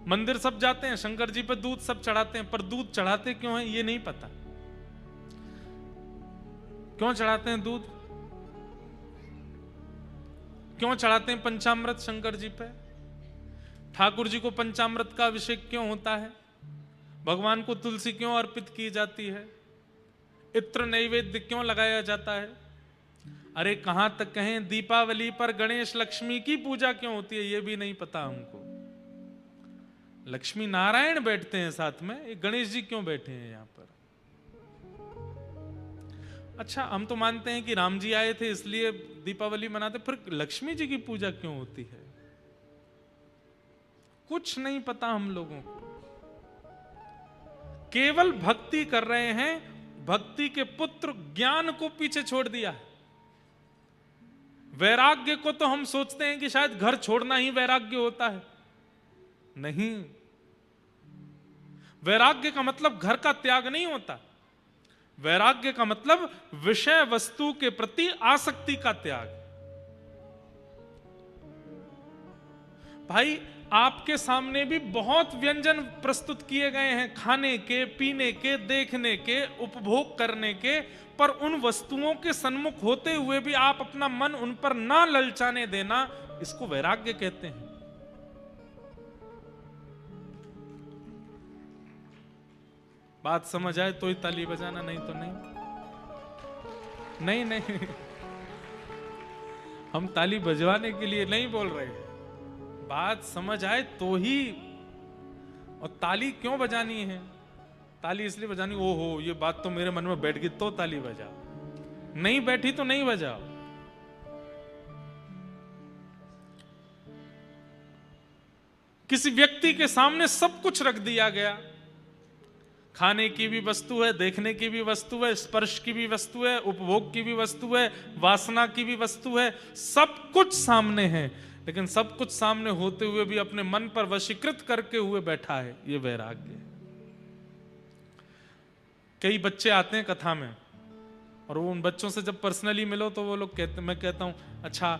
मंदिर सब जाते हैं, शंकर जी पे दूध सब चढ़ाते हैं, पर दूध चढ़ाते क्यों हैं ये नहीं पता। क्यों चढ़ाते हैं दूध? क्यों चढ़ाते हैं पंचामृत शंकर जी पे? ठाकुर जी को पंचामृत का अभिषेक क्यों होता है? भगवान को तुलसी क्यों अर्पित की जाती है? इत्र नैवेद्य क्यों लगाया जाता है? अरे कहां तक कहें, दीपावली पर गणेश लक्ष्मी की पूजा क्यों होती है ये भी नहीं पता हमको। लक्ष्मी नारायण बैठते हैं साथ में, ये गणेश जी क्यों बैठे हैं यहां पर? अच्छा, हम तो मानते हैं कि राम जी आए थे इसलिए दीपावली मनाते, फिर लक्ष्मी जी की पूजा क्यों होती है? कुछ नहीं पता हम लोगों को। केवल भक्ति कर रहे हैं, भक्ति के पुत्र ज्ञान को पीछे छोड़ दिया है। वैराग्य को तो हम सोचते हैं कि शायद घर छोड़ना ही वैराग्य होता है। नहीं, वैराग्य का मतलब घर का त्याग नहीं होता। वैराग्य का मतलब विषय वस्तु के प्रति आसक्ति का त्याग। भाई, आपके सामने भी बहुत व्यंजन प्रस्तुत किए गए हैं, खाने के, पीने के, देखने के, उपभोग करने के, पर उन वस्तुओं के सन्मुख होते हुए भी आप अपना मन उन पर ना ललचाने देना, इसको वैराग्य कहते हैं। बात समझ आए तो ही ताली बजाना, नहीं तो नहीं। नहीं नहीं, हम ताली बजवाने के लिए नहीं बोल रहे, बात समझ आए तो ही। और ताली क्यों बजानी है? ताली इसलिए बजानी, ओहो ये बात तो मेरे मन में बैठ गई तो ताली बजाओ, नहीं बैठी तो नहीं बजाओ। किसी व्यक्ति के सामने सब कुछ रख दिया गया, खाने की भी वस्तु है, देखने की भी वस्तु है, स्पर्श की भी वस्तु है, उपभोग की भी वस्तु है, वासना की भी वस्तु है, सब कुछ सामने है, लेकिन सब कुछ सामने होते हुए भी अपने मन पर वशीकृत करके हुए बैठा है, ये वैराग्य है। कई बच्चे आते हैं कथा में और वो उन बच्चों से जब पर्सनली मिलो तो वो लोग कहते, मैं कहता हूं अच्छा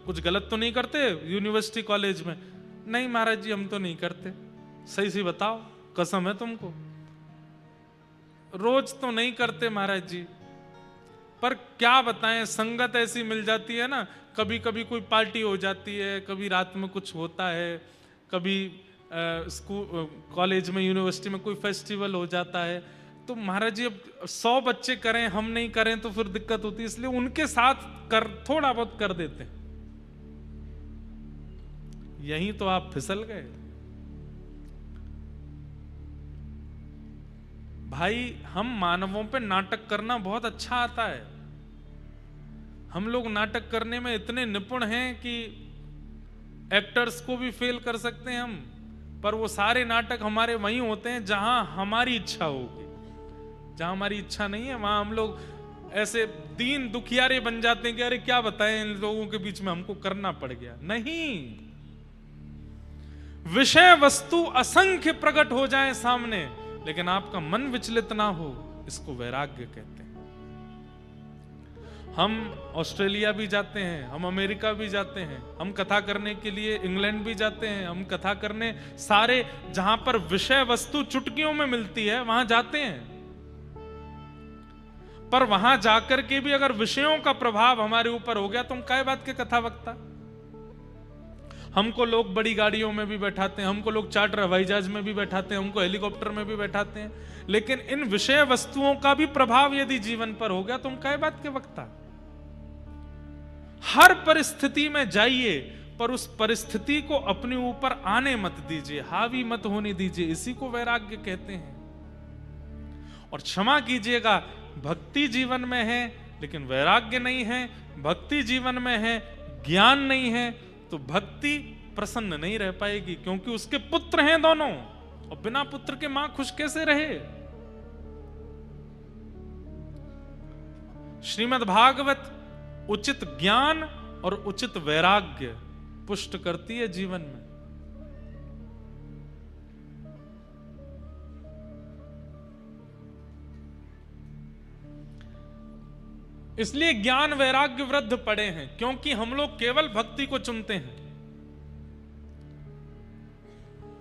कुछ गलत तो नहीं करते यूनिवर्सिटी कॉलेज में? नहीं महाराज जी हम तो नहीं करते। सही सी बताओ, कसम है तुमको। रोज तो नहीं करते महाराज जी, पर क्या बताएं, संगत ऐसी मिल जाती है ना, कभी कभी कोई पार्टी हो जाती है, कभी रात में कुछ होता है, कभी स्कूल कॉलेज में यूनिवर्सिटी में कोई फेस्टिवल हो जाता है, तो महाराज जी अब 100 बच्चे करें हम नहीं करें तो फिर दिक्कत होती है, इसलिए उनके साथ कर थोड़ा बहुत कर देते हैं। यहीं तो आप फिसल गए। भाई, हम मानवों पे नाटक करना बहुत अच्छा आता है। हम लोग नाटक करने में इतने निपुण हैं कि एक्टर्स को भी फेल कर सकते हैं हम, पर वो सारे नाटक हमारे वहीं होते हैं जहां हमारी इच्छा होगी। जहां हमारी इच्छा नहीं है वहां हम लोग ऐसे दीन दुखियारे बन जाते हैं कि अरे क्या बताएं इन लोगों के बीच में हमको करना पड़ गया। नहीं, विषय वस्तु असंख्य प्रकट हो जाए सामने, लेकिन आपका मन विचलित ना हो, इसको वैराग्य कहते हैं। हम ऑस्ट्रेलिया भी जाते हैं, हम अमेरिका भी जाते हैं, हम कथा करने के लिए इंग्लैंड भी जाते हैं, हम कथा करने सारे जहां पर विषय वस्तु चुटकियों में मिलती है वहां जाते हैं। पर वहां जाकर के भी अगर विषयों का प्रभाव हमारे ऊपर हो गया तो हम काय बात के कथा वक्ता। हमको लोग बड़ी गाड़ियों में भी बैठाते हैं, हमको लोग चार्टर हवाई जहाज में भी बैठाते हैं, हमको हेलीकॉप्टर में भी बैठाते हैं, लेकिन इन विषय वस्तुओं का भी प्रभाव यदि जीवन पर हो गया तो हम काय बात के वक्ता। हर परिस्थिति में जाइए, पर उस परिस्थिति को अपने ऊपर आने मत दीजिए, हावी मत होने दीजिए, इसी को वैराग्य कहते हैं। और क्षमा कीजिएगा, भक्ति जीवन में है लेकिन वैराग्य नहीं है, भक्ति जीवन में है, ज्ञान नहीं है, तो भक्ति प्रसन्न नहीं रह पाएगी, क्योंकि उसके पुत्र हैं दोनों, और बिना पुत्र के मां खुश कैसे रहे। श्रीमद् भागवत उचित ज्ञान और उचित वैराग्य पुष्ट करती है जीवन में। इसलिए ज्ञान वैराग्य वृद्ध पड़े हैं, क्योंकि हम लोग केवल भक्ति को चुनते हैं।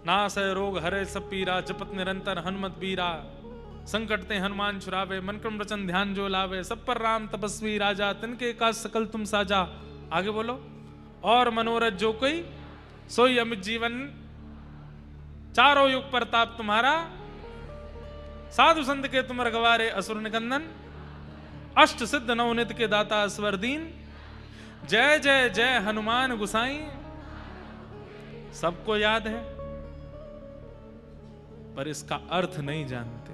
नासय रोग हरे सब पीरा, जपत निरंतर हनुमत बीरा, संकट ते हनुमान छुरावे, मन क्रम वचन ध्यान जो लावे, सब पर राम तपस्वी राजा, तिनके का सकल तुम साजा। आगे बोलो। और मनोरथ जो कोई सोई अमित जीवन, चारों युग प्रताप तुम्हारा, साधु संत के तुम रघवारे असुर निकंदन, अष्ट सिद्ध नवनित के दाता स्वर दीन, जय जय जय हनुमान गुसाई। सबको याद है, पर इसका अर्थ नहीं जानते।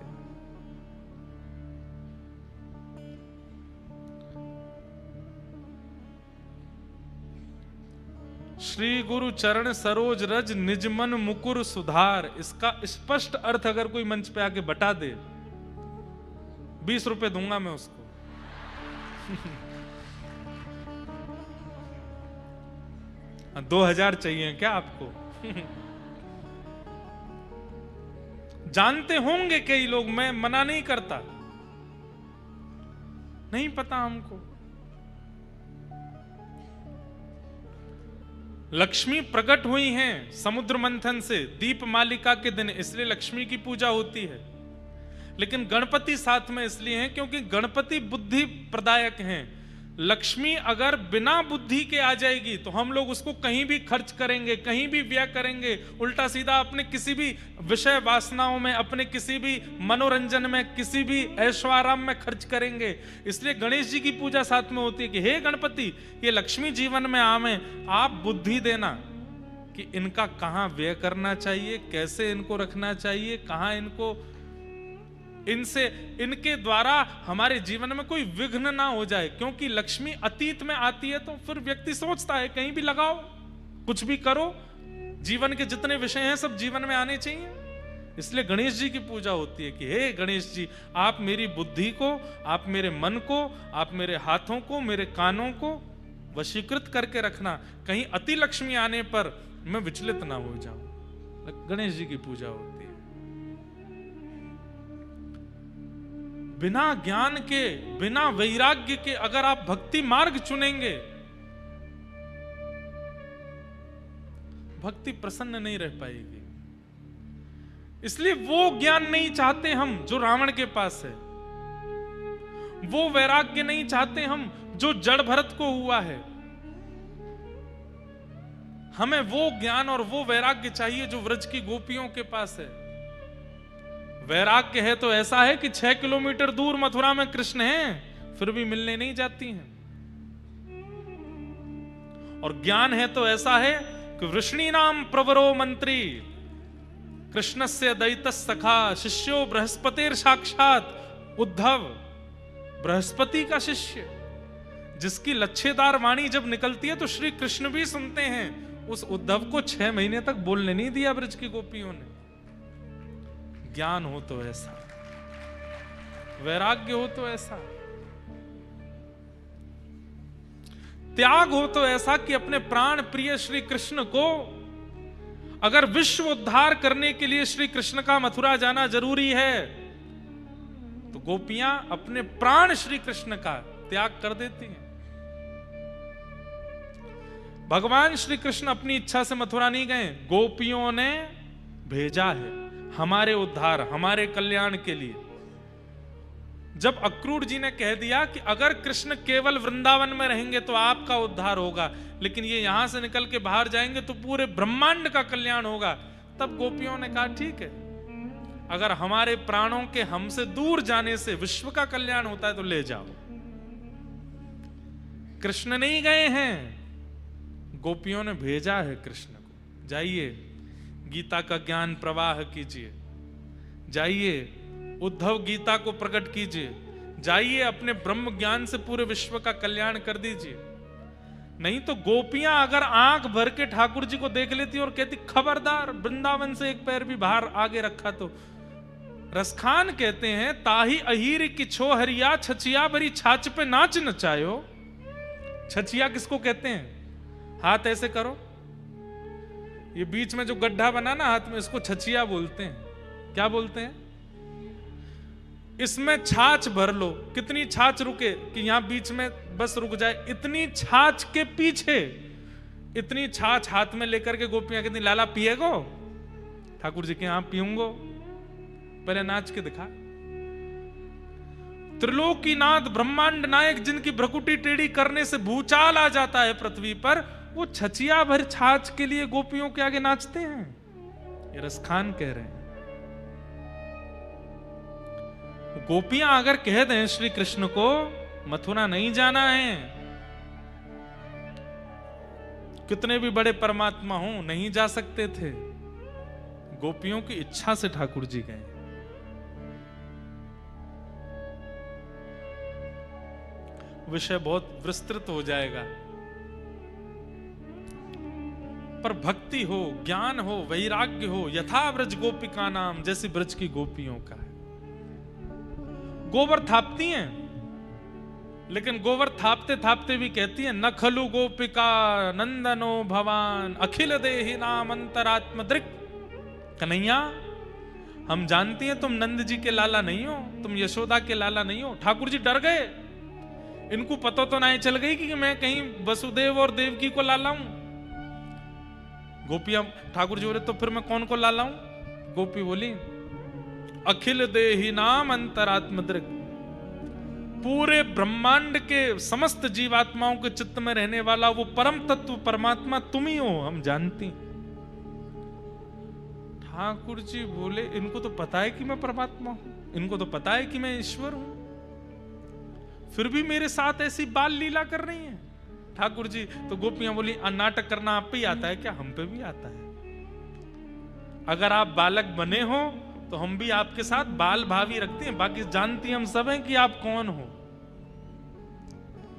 श्री गुरु चरण सरोज रज, निज मन मुकुर सुधार। इसका स्पष्ट अर्थ अगर कोई मंच पे आके बता दे, 20 रुपए दूंगा मैं उसको। 2000 चाहिए क्या आपको? जानते होंगे कई लोग, मैं मना नहीं करता, नहीं पता हमको। लक्ष्मी प्रकट हुई हैं समुद्र मंथन से दीप मालिका के दिन, इसलिए लक्ष्मी की पूजा होती है। लेकिन गणपति साथ में इसलिए हैं क्योंकि गणपति बुद्धि प्रदायक हैं। लक्ष्मी अगर बिना बुद्धि के आ जाएगी तो हम लोग उसको कहीं भी खर्च करेंगे, कहीं भी व्यय करेंगे, उल्टा सीधा अपने किसी भी विषय वासनाओं में, अपने किसी भी मनोरंजन में, किसी भी ऐश्वर्याराम में खर्च करेंगे। इसलिए गणेश जी की पूजा साथ में होती है कि हे गणपति, ये लक्ष्मी जीवन में आवे, आप बुद्धि देना कि इनका कहां व्यय करना चाहिए, कैसे इनको रखना चाहिए, कहां इनको, इनसे, इनके द्वारा हमारे जीवन में कोई विघ्न ना हो जाए। क्योंकि लक्ष्मी अतीत में आती है तो फिर व्यक्ति सोचता है कहीं भी लगाओ, कुछ भी करो, जीवन के जितने विषय हैं सब जीवन में आने चाहिए। इसलिए गणेश जी की पूजा होती है कि हे गणेश जी, आप मेरी बुद्धि को, आप मेरे मन को, आप मेरे हाथों को, मेरे कानों को वशीकृत करके रखना, कहीं अति लक्ष्मी आने पर मैं विचलित ना हो जाऊं। गणेश जी की पूजा होती है। बिना ज्ञान के, बिना वैराग्य के अगर आप भक्ति मार्ग चुनेंगे, भक्ति प्रसन्न नहीं रह पाएगी। इसलिए वो ज्ञान नहीं चाहते हम जो रावण के पास है, वो वैराग्य नहीं चाहते हम जो जड़ भरत को हुआ है। हमें वो ज्ञान और वो वैराग्य चाहिए जो व्रज की गोपियों के पास है। वैराग्य है तो ऐसा है कि 6 किलोमीटर दूर मथुरा में कृष्ण हैं, फिर भी मिलने नहीं जाती हैं। और ज्ञान है तो ऐसा है कि वृष्णि नाम प्रवरो मंत्री, कृष्णस्य दैतस् सखा, शिष्यो बृहस्पतिर साक्षात उद्धव, बृहस्पति का शिष्य, जिसकी लच्छेदार वाणी जब निकलती है तो श्री कृष्ण भी सुनते हैं। उस उद्धव को 6 महीने तक बोलने नहीं दिया ब्रज की गोपियों ने। ज्ञान हो तो ऐसा, वैराग्य हो तो ऐसा, त्याग हो तो ऐसा कि अपने प्राण प्रिय श्री कृष्ण को, अगर विश्व उद्धार करने के लिए श्री कृष्ण का मथुरा जाना जरूरी है तो गोपियां अपने प्राण श्री कृष्ण का त्याग कर देती हैं। भगवान श्री कृष्ण अपनी इच्छा से मथुरा नहीं गए, गोपियों ने भेजा है हमारे उद्धार, हमारे कल्याण के लिए। जब अक्रूर जी ने कह दिया कि अगर कृष्ण केवल वृंदावन में रहेंगे तो आपका उद्धार होगा, लेकिन ये यहां से निकल के बाहर जाएंगे तो पूरे ब्रह्मांड का कल्याण होगा, तब गोपियों ने कहा ठीक है, अगर हमारे प्राणों के हमसे दूर जाने से विश्व का कल्याण होता है तो ले जाओ। कृष्ण नहीं गए हैं, गोपियों ने भेजा है कृष्ण को, जाइए गीता का ज्ञान प्रवाह कीजिए, जाइए उद्धव गीता को प्रकट कीजिए, जाइए अपने ब्रह्म ज्ञान से पूरे विश्व का कल्याण कर दीजिए। नहीं तो गोपियां अगर आंख भर के ठाकुर जी को देख लेती और कहती खबरदार वृंदावन से एक पैर भी बाहर आगे रखा तो। रसखान कहते हैं ताही अहीर की छो हरिया छचिया भरी छाछ पे नाच नचायो। छचिया किसको कहते हैं? हाथ ऐसे करो, ये बीच में जो गड्ढा बना ना हाथ में, इसको छचिया बोलते हैं। क्या बोलते हैं? इसमें छाछ भर लो। कितनी छाछ रुके कि यहां बीच में बस रुक जाए, इतनी छाछ के पीछे इतनी छाछ हाथ में लेकर के गोपियां कहती लाला पिएगो? ठाकुर जी के यहां पीऊंगो, पहले नाच के दिखा। त्रिलोकीनाथ ब्रह्मांड नायक जिनकी भ्रकुटी टेढ़ी करने से भूचाल आ जाता है पृथ्वी पर, वो छचिया भर छाछ के लिए गोपियों के आगे नाचते हैं। ये रसखान कह रहे हैं। गोपियां अगर कह दें श्री कृष्ण को मथुरा नहीं जाना है, कितने भी बड़े परमात्मा हो नहीं जा सकते थे, गोपियों की इच्छा से ठाकुर जी गए। विषय बहुत विस्तृत हो जाएगा, पर भक्ति हो, ज्ञान हो, वैराग्य हो, यथा ब्रज गोपिका नाम, जैसी ब्रज की गोपियों का है। गोबर थापती हैं, लेकिन गोबर थापते थापते भी कहती है न खलु गोपिका नंदनो भवान अखिल देहि नाम अंतरात्म दृक्। कन्हैया, हम जानती हैं तुम नंद जी के लाला नहीं हो, तुम यशोदा के लाला नहीं हो। ठाकुर जी डर गए, इनको पता तो नहीं चल गई कि मैं कहीं वसुदेव और देवकी को लाला हूं। गोपियां ठाकुर जी बोले तो फिर मैं कौन को लाला हूं? गोपी बोली अखिल देहि नाम अंतरात्म दृक्, पूरे ब्रह्मांड के समस्त जीवात्माओं के चित्त में रहने वाला वो परम तत्व परमात्मा तुम ही हो, हम जानती। ठाकुर जी बोले इनको तो पता है कि मैं परमात्मा हूं, इनको तो पता है कि मैं ईश्वर हूं, फिर भी मेरे साथ ऐसी बाल लीला कर रही है। ठाकुर जी तो गोपियां बोली नाटक करना आप पे ही आता है क्या? हम पे भी आता है। अगर आप बालक बने हो तो हम भी आपके साथ बाल भावी रखते हैं, बाकी जानती हम सब हैं कि आप कौन हो।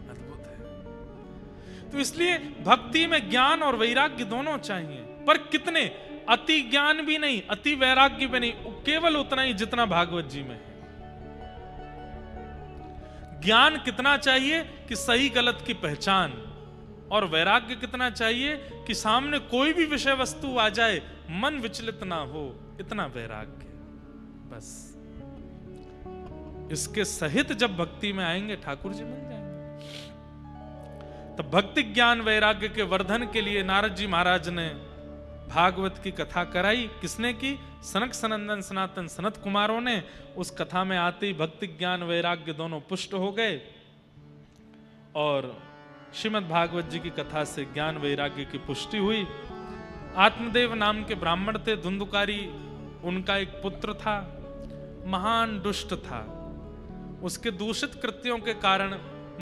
अद्भुत है। तो इसलिए भक्ति में ज्ञान और वैराग्य दोनों चाहिए, पर कितने? अति ज्ञान भी नहीं, अति वैराग्य भी नहीं, केवल उतना ही जितना भागवत जी में है। ज्ञान कितना चाहिए कि सही गलत की पहचान, और वैराग्य कितना चाहिए कि सामने कोई भी विषय वस्तु आ जाए मन विचलित ना हो, इतना वैराग्य। बस इसके सहित जब भक्ति में आएंगे ठाकुर जी मिल जाएंगे। तब भक्ति ज्ञान वैराग्य के वर्धन के लिए नारद जी महाराज ने भागवत की कथा कराई। किसने की? सनक सनंदन सनातन सनत कुमारों ने। उस कथा में आते ही भक्ति ज्ञान वैराग्य दोनों पुष्ट हो गए, और श्रीमद् भागवत जी की कथा से ज्ञान वैराग्य की पुष्टि हुई। आत्मदेव नाम के ब्राह्मण थे, धुंधुकारी उनका एक पुत्र था, महान दुष्ट था। उसके दूषित कृत्यों के कारण